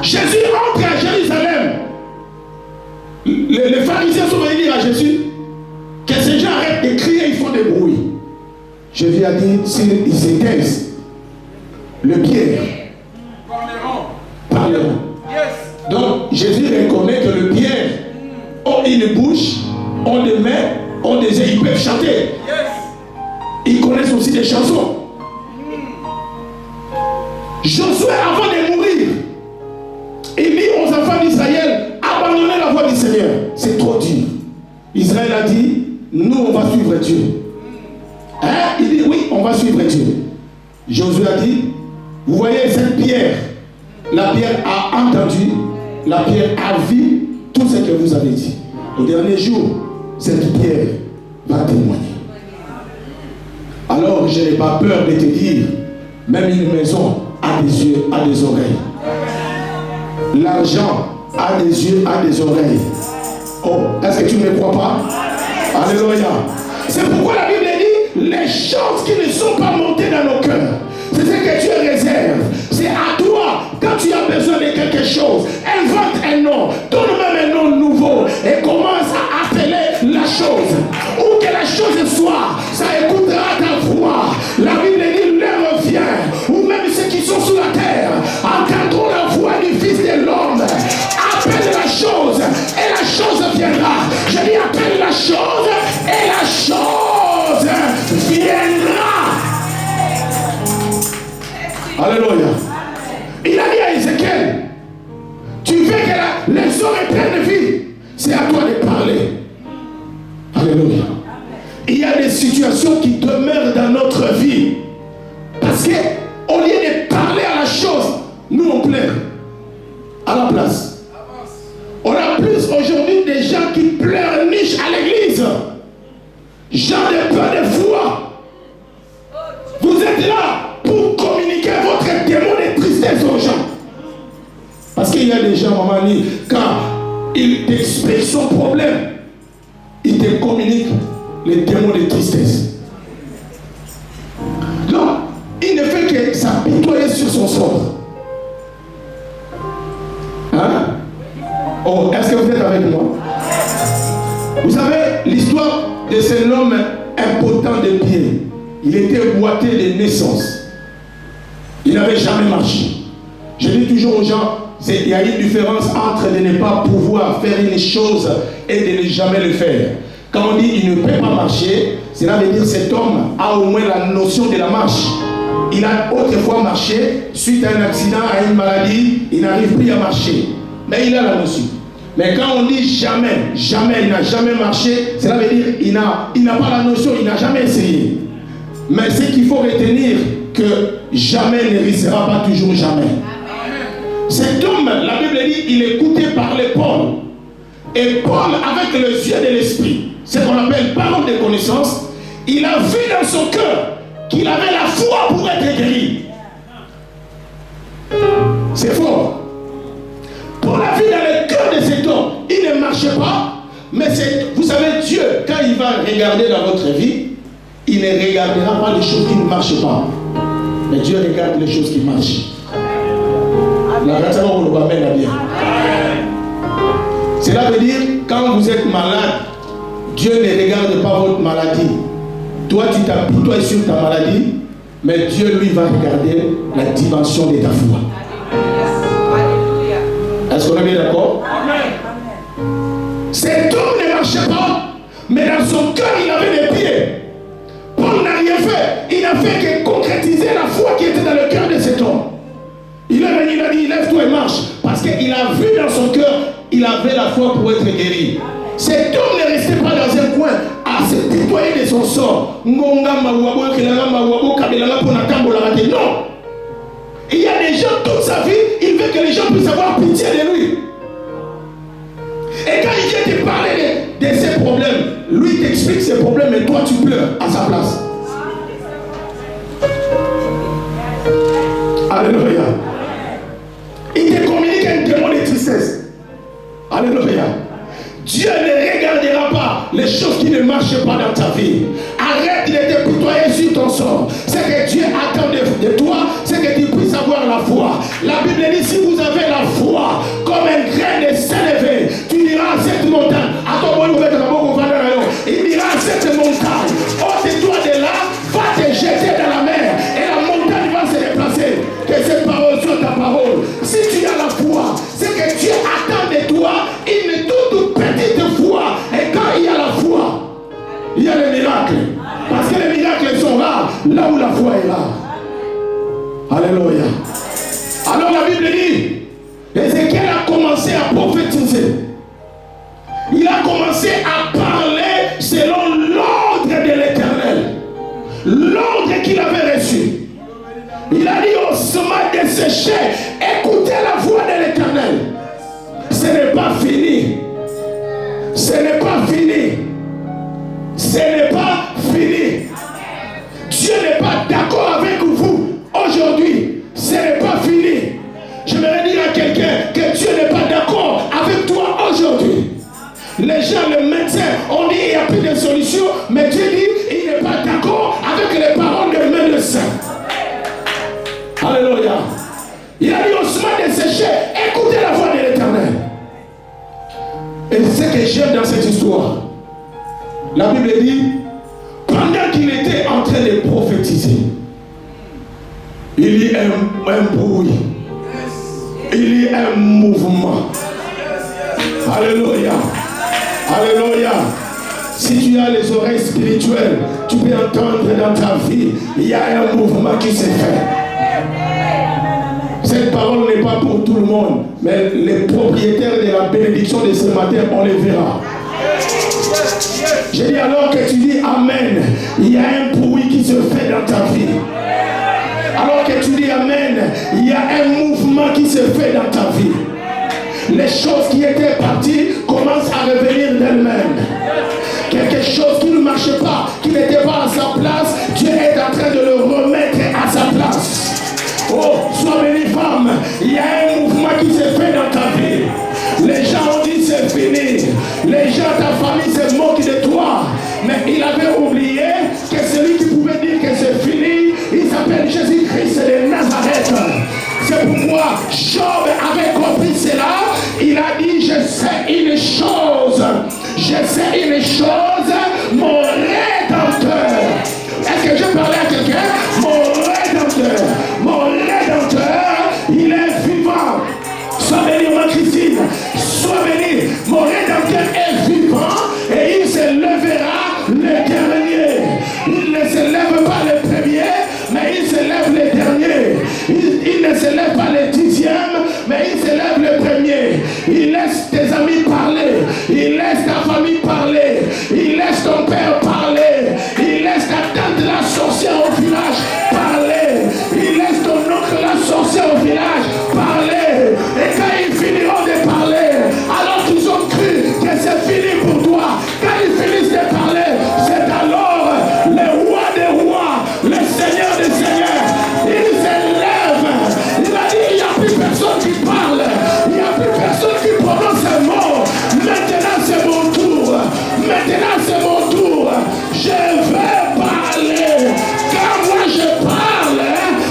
Jésus entre à Jérusalem. Les pharisiens sont venus dire à Jésus que ces gens arrêtent de crier, ils font des bruits. Jésus a dit, s'ils s'étaisent, le pierre parleront. Donc Jésus reconnaît que le pierre ont une bouche, ont des mains, ont des yeux, ils peuvent chanter. Ils connaissent aussi des chansons. Josué, avant de mourir, il dit aux enfants d'Israël, abandonnez la voie du Seigneur. C'est trop dur. Israël a dit, nous on va suivre Dieu. Hein? Il dit, oui, on va suivre Dieu. Josué a dit, vous voyez cette pierre, la pierre a entendu, la pierre a vu tout ce que vous avez dit. Au dernier jour, cette pierre va témoigner. Alors je n'ai pas peur de te dire, même une maison a des yeux, a des oreilles. L'argent a des yeux, a des oreilles. Oh, est-ce que tu ne me crois pas? Alléluia. C'est pourquoi la Bible dit, les choses qui ne sont pas montées dans nos cœurs, c'est ce que Dieu réserve. C'est à toi, quand tu as besoin de quelque chose, invente un nom, donne-moi un nom nouveau et commence à appeler la chose. Où que la chose soit, ça écoutera ta voix. La Bible dit, l'heure vient, ou même ceux qui sont sous la terre entendront la voix du Fils de l'homme. Appelle la chose et la chose viendra. Je dis appelle la chose et la chose viendra. Alléluia. Il a dit à Ézéchiel, tu veux que les hommes prennent vie, c'est à toi de parler. Alléluia. situation qui demeure dans notre vie. Parce que au lieu de parler à la chose, nous on pleure à la place. On a plus aujourd'hui des gens qui pleurnichent à l'église. Gens de peu de foi. Vous êtes là pour communiquer votre démon de tristesse aux gens. Parce qu'il y a des gens, maman, quand ils t'expliquent son problème, ils te communiquent les démons de tristesse. Donc, il ne fait que s'apitoyer sur son sort. Hein? Oh, est-ce que vous êtes avec moi? Vous savez, l'histoire de cet homme impotent de pied, il était boité de naissance. Il n'avait jamais marché. Je dis toujours aux gens, il y a une différence entre de ne pas pouvoir faire une chose et de ne jamais le faire. Quand on dit il ne peut pas marcher, cela veut dire que cet homme a au moins la notion de la marche. Il a autrefois marché, suite à un accident, à une maladie, il n'arrive plus à marcher. Mais il a la notion. Mais quand on dit jamais, jamais, il n'a jamais marché, cela veut dire qu'il n'a pas la notion, il n'a jamais essayé. Mais ce qu'il faut retenir, que jamais ne réussira pas toujours jamais. Cet homme, la Bible dit, il écoutait parler Paul. Et Paul, avec les yeux de l'esprit, ce qu'on appelle parole de connaissance, il a vu dans son cœur qu'il avait la foi pour être guéri. C'est fort. Paul a vu dans le cœur de cet homme, il ne marchait pas, mais vous savez, Dieu, quand il va regarder dans votre vie, il ne regardera pas les choses qui ne marchent pas, mais Dieu regarde les choses qui marchent. Cela veut dire, quand vous êtes malade, Dieu ne regarde pas votre maladie. Toi, tu t'apitoies sur ta maladie, mais Dieu, lui, va regarder la dimension de ta foi. Est-ce qu'on est bien d'accord? Cet homme ne marchait pas, mais dans son cœur, il avait des pieds. Paul n'a rien fait. Il n'a fait que concrétiser la foi qui était dans le cœur de cet homme. Il est venu, il a dit, lève-toi et marche. Parce qu'il a vu dans son cœur, il avait la foi pour être guéri. Cet homme ne restait pas dans un coin à se pitoyer de son sort. Non. Il y a des gens, toute sa vie, il veut que les gens puissent avoir pitié de lui. Et quand il vient te parler de ses problèmes, lui t'explique ses problèmes et toi tu pleures à sa place. Alléluia. Il te communique un démon de tristesse. Alléluia. Dieu ne regardera pas les choses qui ne marchent pas dans ta vie. Arrête de te pitoyer sur ton sort. Ce que Dieu attend de toi, c'est que tu puisses avoir la foi. La Bible dit, si vous avez la foi comme un grain de sénévé, tu diras à cette montagne, il dira à cette montagne, ôte-toi de là, va te jeter dans la mer, et la montagne va se déplacer. Que cette parole soit ta parole. Si tu as la foi, c'est que Dieu attend de toi une toute petite foi. Et quand il y a la foi, il y a les miracles. Parce que les miracles sont rares là où la foi est rare. Alléluia. Alors la Bible dit, Ézéchiel a commencé à prophétiser. Il a commencé à parler selon l'ordre de l'Éternel. L'ordre qu'il avait reçu. Il a dit au sommet de sécher, écoutez la voix de l'Éternel. Ce n'est pas fini. Ce n'est pas fini. Ce n'est pas fini. Dieu n'est pas d'accord avec vous aujourd'hui. Ce n'est pas fini. Je vais dire à quelqu'un que Dieu n'est pas d'accord avec toi aujourd'hui. Les gens, les médecins, on dit qu'il n'y a plus de solution, mais Dieu dit qu'il n'est pas d'accord avec les paroles des médecins. Alléluia. Il a dit au sommet de sécher, écoutez la voix de l'Éternel. Et c'est ce que j'aime dans cette histoire. La Bible dit, pendant qu'il était en train de prophétiser, il y a un bruit, il y a un mouvement. Alléluia. Alléluia. Si tu as les oreilles spirituelles, tu peux entendre dans ta vie, il y a un mouvement qui s'est fait. Cette parole n'est pas pour tout le monde, mais les propriétaires de la bénédiction de ce matin, on les verra. J'ai dit alors que tu dis Amen, il y a un bruit qui se fait dans ta vie. Alors que tu dis Amen, il y a un mouvement qui se fait dans ta vie. Les choses qui étaient parties commencent à revenir d'elles-mêmes. Quelque chose qui ne marchait pas, qui n'était pas à sa place, Dieu est en train de le remettre à sa place. Oh, sois bénie femme, il y a un mouvement qui s'est fait dans ta vie. Les gens ont dit c'est fini. Les gens, ta famille se moquent de toi. Mais il avait oublié que celui qui pouvait dire que c'est fini, il s'appelle Jésus-Christ de Nazareth. C'est pourquoi Job avait compris cela. Il a dit, je sais une chose. Je sais une chose, mon Rédempteur. Est-ce que je parlais à quelqu'un? Mon Rédempteur, il est vivant. Sois béni, ma Christine. Sois béni. Mon Rédempteur est vivant et il se lèvera le dernier. Il ne se lève pas le premier, mais il se lève le dernier. Il ne se lève pas le 10e, mais il se lève le premier. Il laisse tes amis parler. Il laisse ta famille parler. Il laisse ton père parler. Il laisse ta tante la sorcière au village parler. Il laisse ton oncle la sorcière au village parler. Et quand ils finiront de parler, alors qu'ils ont cru que c'est fini pour toi, quand ils finissent de parler, c'est alors le roi des rois, le Seigneur des seigneurs, il se lève. Il a dit, il n'y a plus personne qui parle. Il n'y a plus personne qui prononce un mot. Maintenant c'est mon tour. Maintenant c'est mon tour. Je vais parler. Quand moi je parle,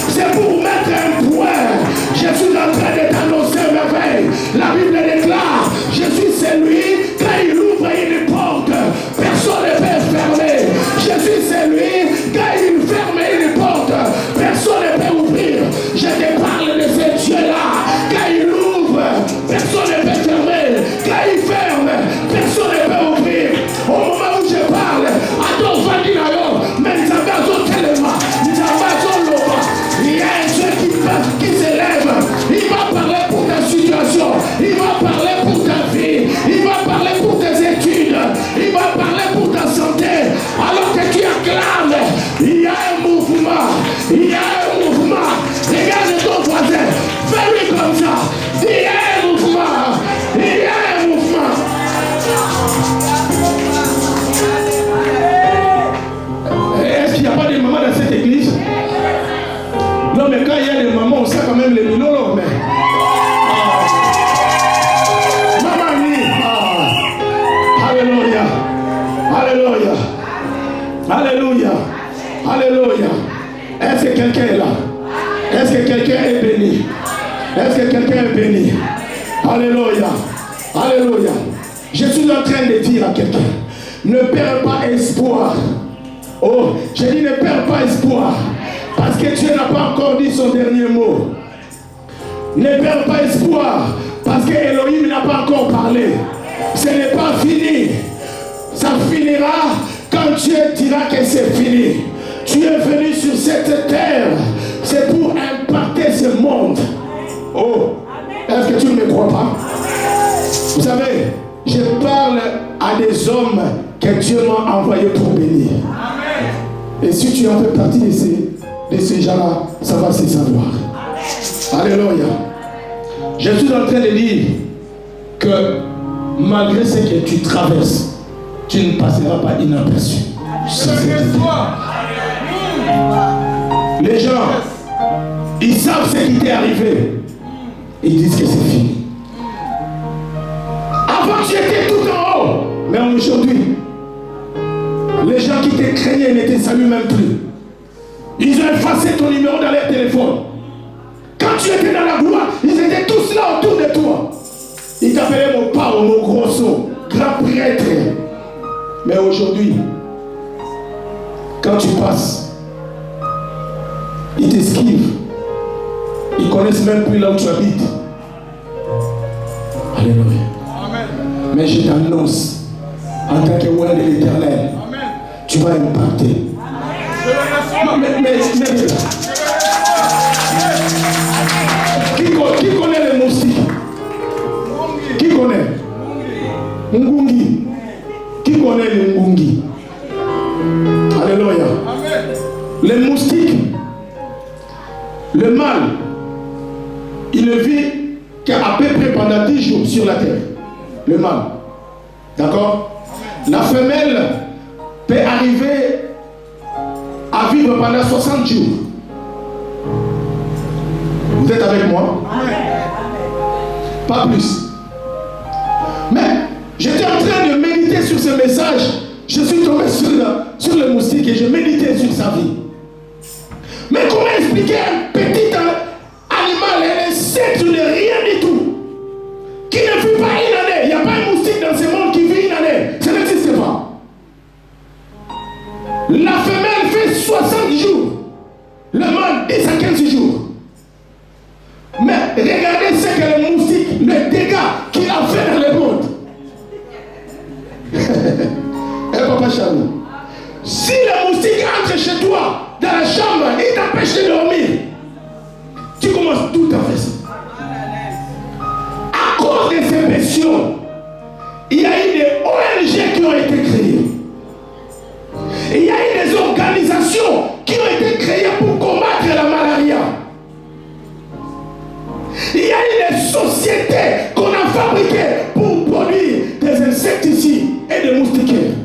c'est pour mettre un point. Je suis en train de t'annoncer merveille. La Bible déclare, je suis celui, quand il ouvre une porte, personne ne peut fermer. Je suis celui, quand il ferme une porte, personne ne peut ouvrir. Je te parle de ce Dieu-là. Quand il ouvre, personne ne peut fermer. Quand il ferme, personne ne peut ouvrir. Au moment où je parle, attends, il y a un Dieu qui se lève. Il va parler pour ta situation. Il va parler pour ta vie. Il va parler pour tes études. Il va parler pour ta santé. Alors que tu acclames, il y a un mouvement. Il y a un mouvement. Regarde ton voisin. Fais-lui comme ça. Il y a un mouvement. Il y a un mouvement. Est-ce qu'il n'y a pas de mamans dans cette église? Non, mais quand il y a des mamans, on sait quand même les minots, mais... Maman dit, Alléluia, Alléluia, Alléluia, Alléluia. Est-ce que quelqu'un est là? Est-ce que quelqu'un est béni? Est-ce que quelqu'un est béni? Alléluia, Alléluia. Je suis en train de dire à quelqu'un, ne perds pas espoir. Oh, j'ai dit ne perds pas espoir. Parce que Dieu n'a pas encore dit son dernier mot. Ne perds pas espoir. Parce que Elohim n'a pas encore parlé. Ce n'est pas fini. Ça finira quand Dieu dira que c'est fini. Tu es venu sur cette terre. C'est pour impacter ce monde. Oh, est-ce que tu ne me crois pas? Vous savez, je parle à des hommes que Dieu m'a envoyés pour bénir. Et si tu en fais partie de ces gens-là, ça va se savoir. Alléluia. Je suis en train de dire que malgré ce que tu traverses, tu ne passeras pas inaperçu. Les gens, ils savent ce qui t'est arrivé. Ils disent que c'est fini. Avant tu étais tout en haut, mais aujourd'hui, les gens qui te craignaient ne te saluent même plus. Ils ont effacé ton numéro dans leur téléphone. Quand tu étais dans la gloire, ils étaient tous là autour de toi. Ils t'appelaient mon pao, mon grosso, grand prêtre. Mais aujourd'hui, quand tu passes, ils t'esquivent. Ils ne connaissent même plus là où tu habites. Alléluia. Amen. Mais je t'annonce, en tant que roi de l'Éternel, tu vas impacter. Mais qui connaît les moustiques? Qui connaît? Ngungi. Qui connaît les Ngungi? sur la terre. Le mâle. D'accord? La femelle peut arriver à vivre pendant 60 jours. Vous êtes avec moi? Pas plus. Mais j'étais en train de méditer sur ce message. Je suis tombé sur le moustique et je méditais sur sa vie. Mais comment expliquer un petit animal, un insecte de rien du tout, qui ne vit pas une année? Il n'y a pas un moustique dans ce monde qui vit une année. Ça n'existe pas. La femelle fait 60 jours. Le mâle 10 à 15 jours. Mais regardez ce que le moustique, le dégât qu'il a fait dans le monde. Eh papa Charles, si le moustique entre chez toi, dans la chambre, il t'empêche de dormir, tu commences tout à fait ça. À cause de ces pressions, il y a eu des ONG qui ont été créées. Il y a eu des organisations qui ont été créées pour combattre la malaria. Il y a eu des sociétés qu'on a fabriquées pour produire des insecticides et des moustiquaires.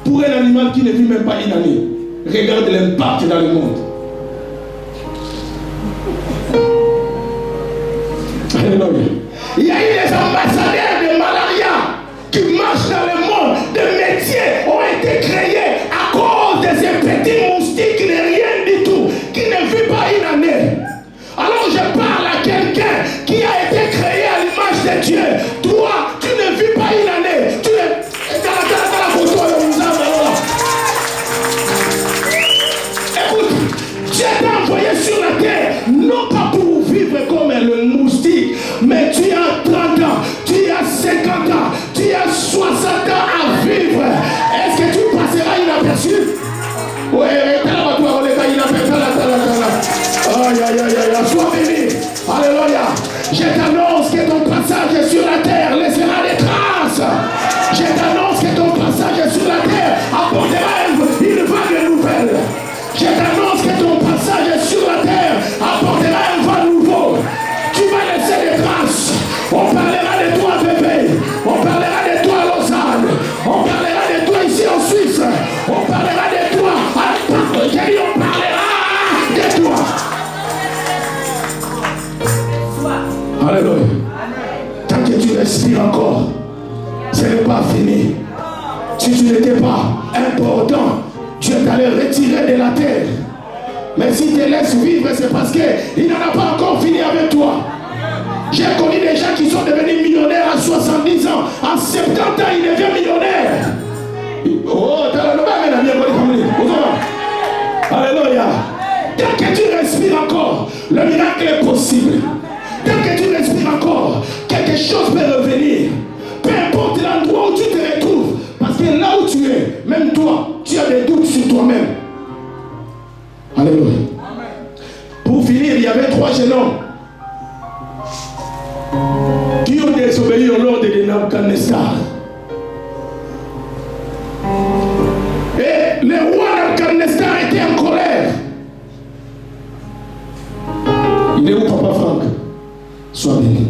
Pour un animal qui ne vit même pas une année, regarde l'impact dans le monde. Alléluia. Il y a eu des ambassadeurs de malaria qui marchent dans le monde. Des métiers ont été créés à cause de ces petits moustiques qui n'ont rien du tout, qui ne vivent pas une année. Alors je parle à quelqu'un qui a été créé à l'image de Dieu. Toi, tu ne vis pas une année. Tu es dans la photo de nous avons. Écoute, Dieu t'a envoyé sur la terre, non pas pour vivre comme le moustique, mais tu as 30 ans, tu as 50 ans, tu as 60 ans à vivre. Est-ce que tu passeras inaperçu? Oui, sois béni. Alléluia. Je t'annonce que ton passage sur la terre laissera des traces. Je t'annonce que ton passage sur la terre apportera une vague nouvelle. Je t'annonce que ton passage sur la terre apportera un vent nouveau. Tu vas laisser des traces. On parlera de toi bébé. On parlera de toi à Lausanne. On parlera de toi ici en Suisse. On parlera de toi à J'ai dit on parlera de toi. Alléluia. Tant que tu respires encore, ce n'est pas fini. Si tu n'étais pas important, Dieu t'allait retirer de la terre. Mais si tu te laisses vivre, c'est parce qu'il n'en a pas encore fini avec toi. J'ai connu des gens qui sont devenus millionnaires à 70 ans. À 70 ans, ils deviennent millionnaires. Oh, alléluia. Tant que tu respires encore, le miracle est possible. Tant que tu respires encore, quelque chose peut revenir. Peu importe l'endroit où tu te retrouves. Parce que là où tu es, même toi, tu as des doutes sur toi-même. Alléluia. Pour finir, il y avait 3 jeunes hommes qui ont désobéi au l'ordre de Nabucodonosor. Et le roi Nabucodonosor était en colère. Il est où papa Franck? Sois béni.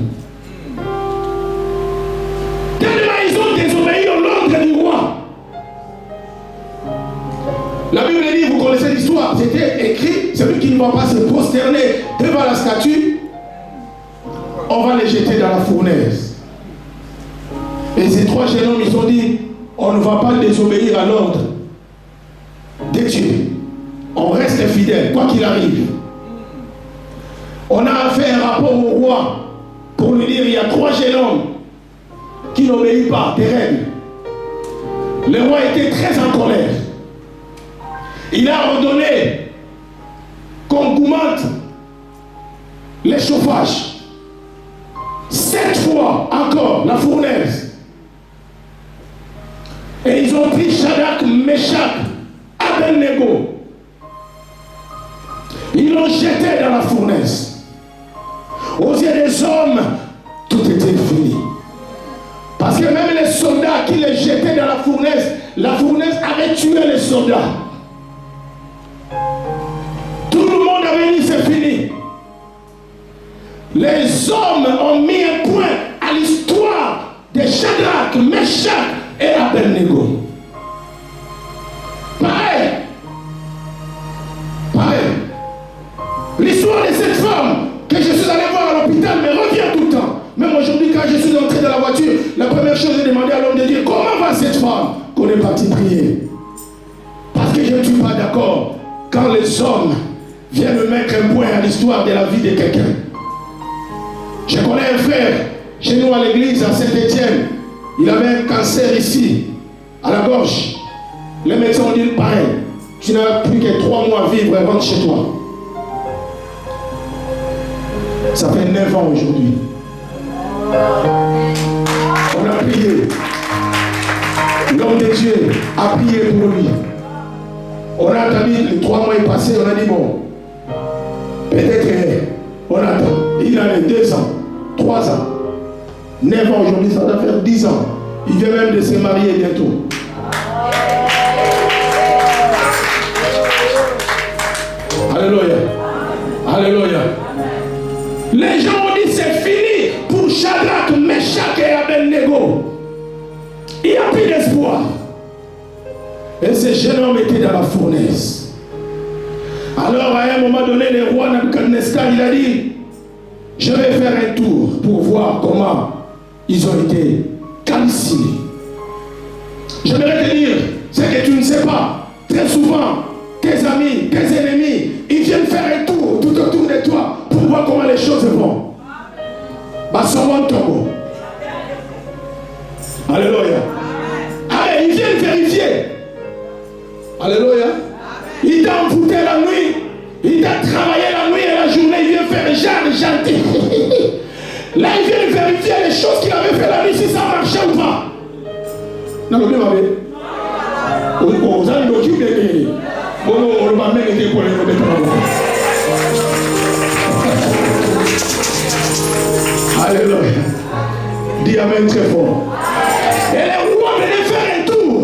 Tellement ils ont désobéi au l'ordre du roi. La Bible dit, vous connaissez l'histoire, c'était écrit, celui qui ne va pas se prosterner devant la statue, on va les jeter dans la fournaise. Et ces 3 jeunes hommes, ils ont dit, on ne va pas désobéir à l'ordre de Dieu. On reste fidèle, quoi qu'il arrive. On a fait un rapport au roi pour lui dire, il y a 3 jeunes hommes qui n'obéissent pas des règles. Le roi était très en colère. Il a ordonné qu'on augmente les chauffages. 7 fois encore la fournaise. Et ils ont pris Shadrach, Meshach, Abednego. Ils l'ont jeté dans la fournaise. Aux yeux des hommes, tout était fini. Parce que même les soldats qui les jetaient dans la fournaise avait tué les soldats. Tout le monde avait dit c'est fini. Les hommes ont mis première chose, j'ai demandé à l'homme de Dieu, comment va cette femme qu'on est parti prier? Parce que je ne suis pas d'accord quand les hommes viennent me mettre un point à l'histoire de la vie de quelqu'un. Je connais un frère, chez nous à l'église, à Saint-Étienne, il avait un cancer ici, à la gorge. Les médecins ont dit pareil, tu n'as plus que 3 mois à vivre, rentre chez toi. Ça fait 9 ans aujourd'hui. On a prié. L'homme de Dieu a prié pour lui. On a attendu, les 3 mois est passé, on a dit bon, peut-être on attend. Il a les 2 ans, 3 ans, 9 ans aujourd'hui, ça va faire 10 ans. Il vient même de se marier bientôt. Alléluia. Alléluia. Les gens ont dit c'est fini pour Shadrach, Meshach et Abednego. Il n'y a plus d'espoir. Et ce jeune homme était dans la fournaise. Alors à un moment donné, le roi Nabucodonosor, il a dit, je vais faire un tour pour voir comment ils ont été calcinés. J'aimerais te dire, c'est que tu ne sais pas, très souvent, tes amis, tes ennemis, ils viennent faire un tour tout autour de toi pour voir comment les choses vont. Alléluia. Allez, ils viennent vérifier. Alléluia. Il t'a envoûté la nuit. Il t'a travaillé la nuit et la journée. Il vient faire gentil. Là, il vient vérifier les choses qu'il avait fait la nuit, si ça marchait ou pas. Non, non, non. Vous allez l'occuper. On va même aider pour les Alléluia. Dis amen très fort. Et les rois venaient faire un tour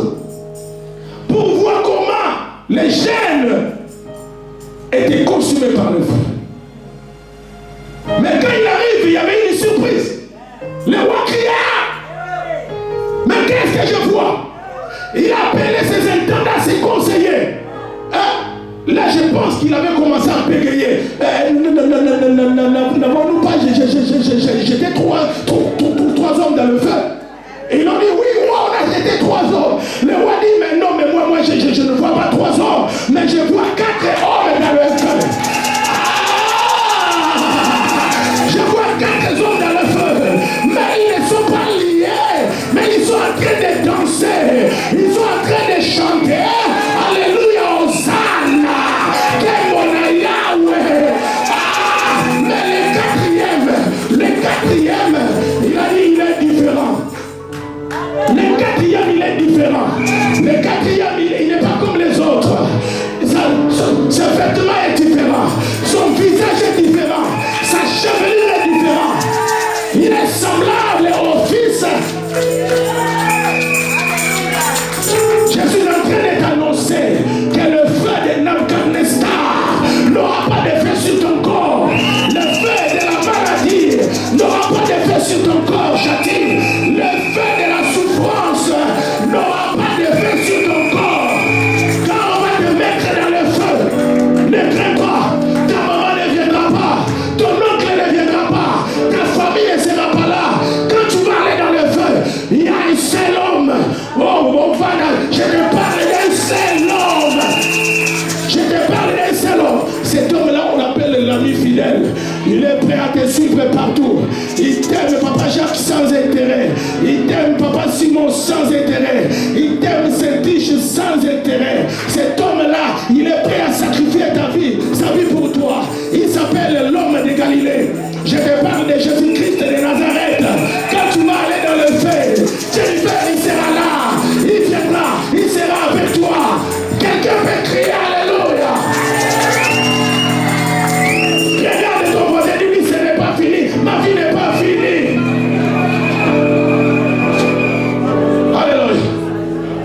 pour voir comment les jeunes étaient consumés par le feu. Mais quand il arrive, il y avait une surprise. Le roi cria. Mais qu'est-ce que je vois? Il a appelé ses intendants, ses conseillers. Là, je pense qu'il avait commencé à bégayer. N'avons-nous pas, j'étais 3 hommes dans le feu. Et ils ont dit, oui, moi, on a jeté 3 hommes. Le roi dit, mais non, mais moi, je ne vois pas 3 hommes, mais je vois 4 hommes dans le feu. Je vois 4 hommes dans le feu, mais ils ne sont pas liés, mais ils sont en train de danser, ils sont en train de chanter. Alléluia, Hosanna. Mais le quatrième, il a dit il est différent. Le quatrième, il est différent. Le quatrième, il n'est pas comme les autres. Son vêtement est différent. Son visage est différent. Sa chevelure est différente. Il est semblable au Fils. Je suis en train de t'annoncer que le feu de Nabucodonosor n'aura pas d'effet sur ton corps. Le feu de la maladie n'aura pas d'effet sur ton corps, Châtine. Le feu de la souffrance n'aura pas d'effet sur ton corps. Quand on va te mettre dans le feu, ne crains pas. Ta maman ne viendra pas. Ton oncle ne viendra pas. Ta famille ne sera pas là. Quand tu vas aller dans le feu, il y a un seul homme. Oh, mon frère, je te parle d'un seul homme. Je te parle d'un seul homme. Cet homme-là, on l'appelle l'ami fidèle. Il est prêt à te suivre partout. Il t'aime, Papa Jacques, sans intérêt. Il t'aime, Papa Simon, sans intérêt. Il t'aime, Saint-Tiche, sans intérêt. Cet homme-là, il est prêt à sacrifier sa vie pour toi. Il s'appelle l'homme de Galilée. Je te parle de Jésus-Christ de Nazareth. Quand tu vas aller dans le feu, Jennifer, il sera là. Il viendra, il sera avec toi. Quelqu'un peut crier Alléluia. Regarde ton voisin, dis-lui, ce n'est pas fini. Ma vie n'est pas finie. Alléluia.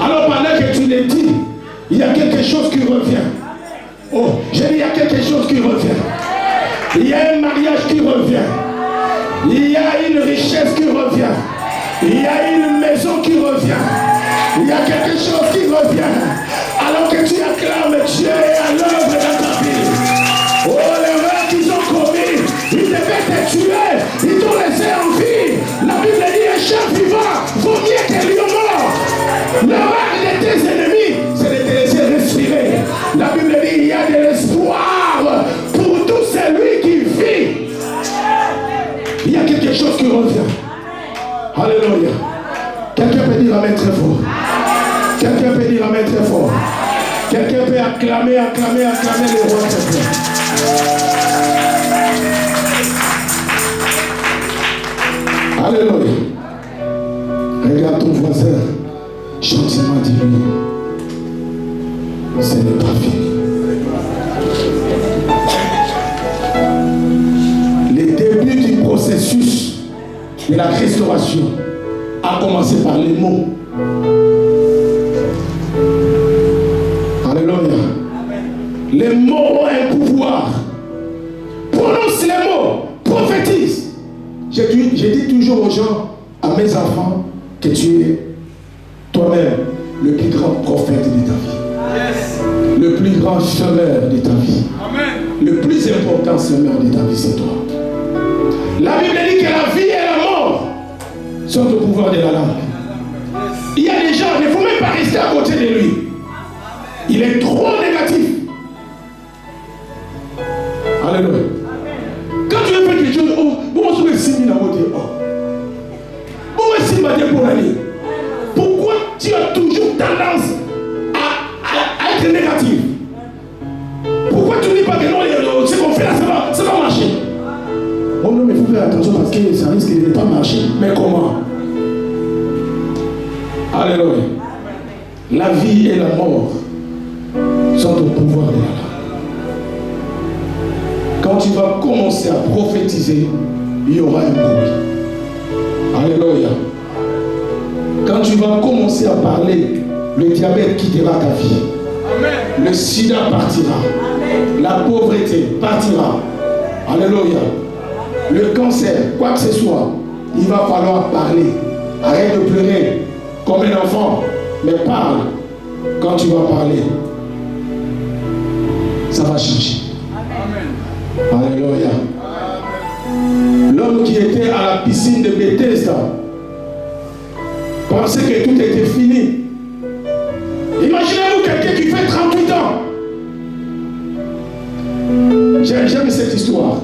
Alors pendant que tu le dis, il y a quelque chose qui revient. Oh, j'ai dit, il y a quelque chose qui revient. Il y a un mariage qui revient. Il y a une richesse qui revient. Il y a une maison qui revient. Il y a quelque chose qui revient. Alors que tu acclames Dieu à l'œuvre dans ta vie. Oh, l'erreur qu'ils ont commis, ils devaient te tuer. Ils t'ont laissé en vie. La Bible dit un chef vivant vaut a quelque chose qui revient. Alléluia. Quelqu'un peut dire amen très fort. Quelqu'un peut dire amen très fort. Quelqu'un peut acclamer le roi très fort. Alléluia. Regarde ton voisin. Gentiment dis-lui. Ce n'est pas fini. Le début du processus de la restauration a commencé par les mots. Alléluia. Les mots ont un pouvoir. Prononce les mots. Prophétise. J'ai dit toujours aux gens, à mes enfants, que tu es toi-même le plus grand prophète de ta vie. Yes. Le plus grand semeur de ta vie. Amen. Le plus important semeur de ta vie, c'est toi. La Bible dit que la vie et la mort sont au pouvoir de la langue. Il y a des gens, il ne faut même pas rester à côté de lui. Il est trop négatif. Alléluia. Quand tu veux faire quelque chose, pourquoi tu as toujours tendance à être négatif? Pourquoi tu ne dis pas que non, ce qu'on fait là, ça va marcher? Oh non, mais il faut faire attention parce que ça risque de ne pas marcher. Mais comment? Alléluia. La vie et la mort sont au pouvoir de la langue. Quand tu vas commencer à prophétiser, il y aura un bruit. Alléluia. Quand tu vas commencer à parler, le diabète quittera ta vie. Amen. Le sida partira. Amen. La pauvreté partira. Alléluia. Le cancer, quoi que ce soit, il va falloir parler. Arrête de pleurer comme un enfant, mais parle. Quand tu vas parler, ça va changer. Amen. Alléluia. L'homme qui était à la piscine de Bethesda pensait que tout était fini. Imaginez-vous quelqu'un qui fait 38 ans. J'aime cette histoire.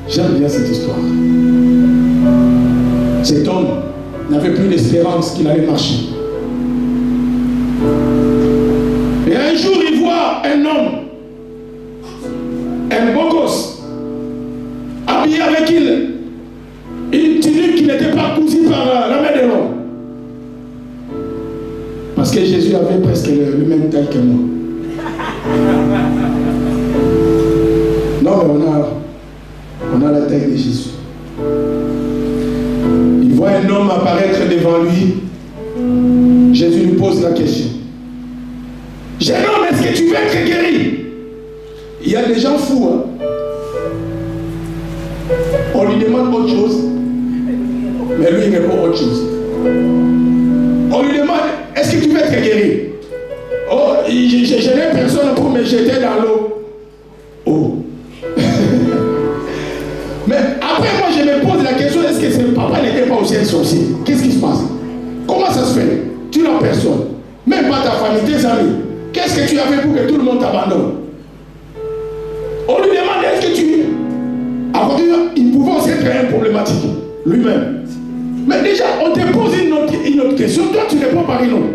J'aime bien cette histoire. Cet homme n'avait plus d'espérance qu'il allait marcher. Et un jour, il voit un homme, un beau gosse, habillé avec une tunique qui n'était pas cousue par la main de l'homme. Parce que Jésus avait presque le même taille que moi. Non, mais on a la taille de Jésus. Il voit un homme apparaître devant lui. Jésus lui pose la question. Jeune homme, est-ce que tu veux être guéri? Il y a des gens fous. Hein? On lui demande autre chose, mais lui il répond autre chose. On lui demande, est-ce que tu veux être guéri? Oh, je n'ai personne pour me jeter dans l'eau. Oh. Mais après moi je me pose la question, est-ce que ce papa n'était pas aussi un sorcier? Qu'est-ce qui se passe? Comment ça se fait? Tu n'as personne, même pas ta famille, tes amis. Qu'est-ce que tu as fait pour que tout le monde t'abandonne? On lui demande, est-ce que tu... Avant de dire, il pouvait aussi être un problématique lui-même. Mais déjà, on te pose une autre question, toi tu réponds par une autre.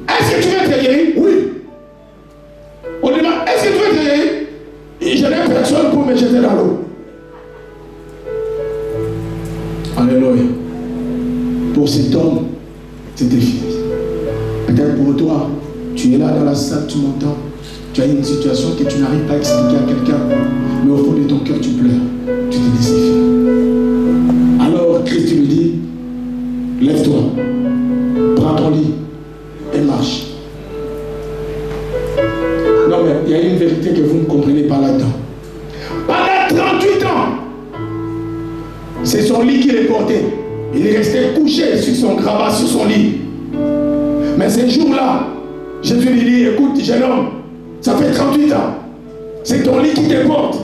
Est-ce que tu veux être guéri? Oui. On lui demande, est-ce que tu veux être guéri? Je n'ai personne pour me jeter dans l'eau. Alléluia. Pour cet homme, c'était fini. Peut-être pour toi, tu es là dans la salle, tu m'entends. Tu as une situation que tu n'arrives pas à expliquer à quelqu'un, mais au fond de ton cœur, tu pleures. Tu te dis, c'est fini. Alors, Christ lui dit, lève-toi, prends ton lit et marche. Non, mais il y a une vérité que vous ne comprenez pas là-dedans. Pendant 38 ans, c'est son lit qu'il est porté. Il est resté couché sur son grabat, sur son lit. Mais ce jour-là, Jésus lui dit, écoute, jeune homme, ça fait 38 ans. C'est ton lit qui te porte.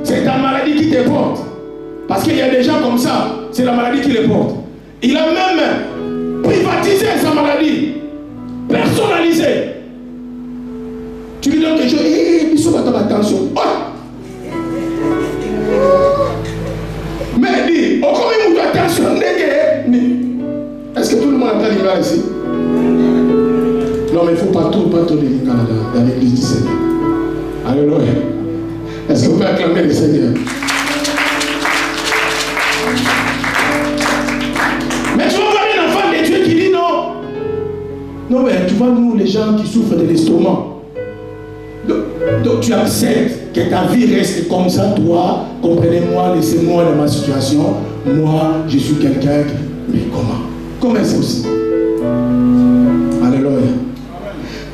C'est ta maladie qui te porte. Parce qu'il y a des gens comme ça, c'est la maladie qui les porte. Il a même privatisé sa maladie. Personnalisé. Tu lui donnes quelque chose, attention. Oh! là ici? Non, mais il ne faut pas tout les Canada dans l'église du Seigneur. Alléluia. Est-ce que vous pouvez acclamer le Seigneur? Mais tu vas voir un enfant de Dieu qui dit non. Non, mais tu vois, nous, les gens qui souffrent de l'estomac. Donc tu acceptes que ta vie reste comme ça, toi, comprenez-moi, laissez-moi dans ma situation. Moi, je suis quelqu'un qui... Mais comment? Comment c'est possible? Alléluia.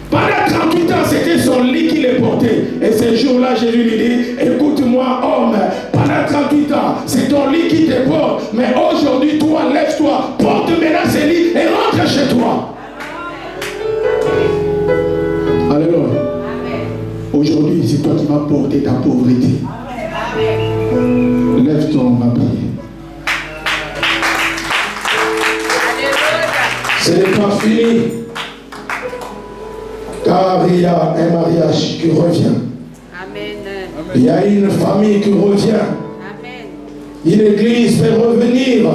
Pendant 38 ans, c'était son lit qui le portait. Et ce jour-là, Jésus lui dit, écoute-moi, homme, pendant 38 ans, c'est ton lit qui te porte. Mais aujourd'hui, toi, lève-toi, porte maintenant ce lit et rentre chez toi. Alléluia. Aujourd'hui, c'est toi qui vas porter ta pauvreté. Lève-toi, on va prier. Ce n'est pas fini. Car il y a un mariage qui revient. Amen. Il y a une famille qui revient. Amen. Une église peut revenir.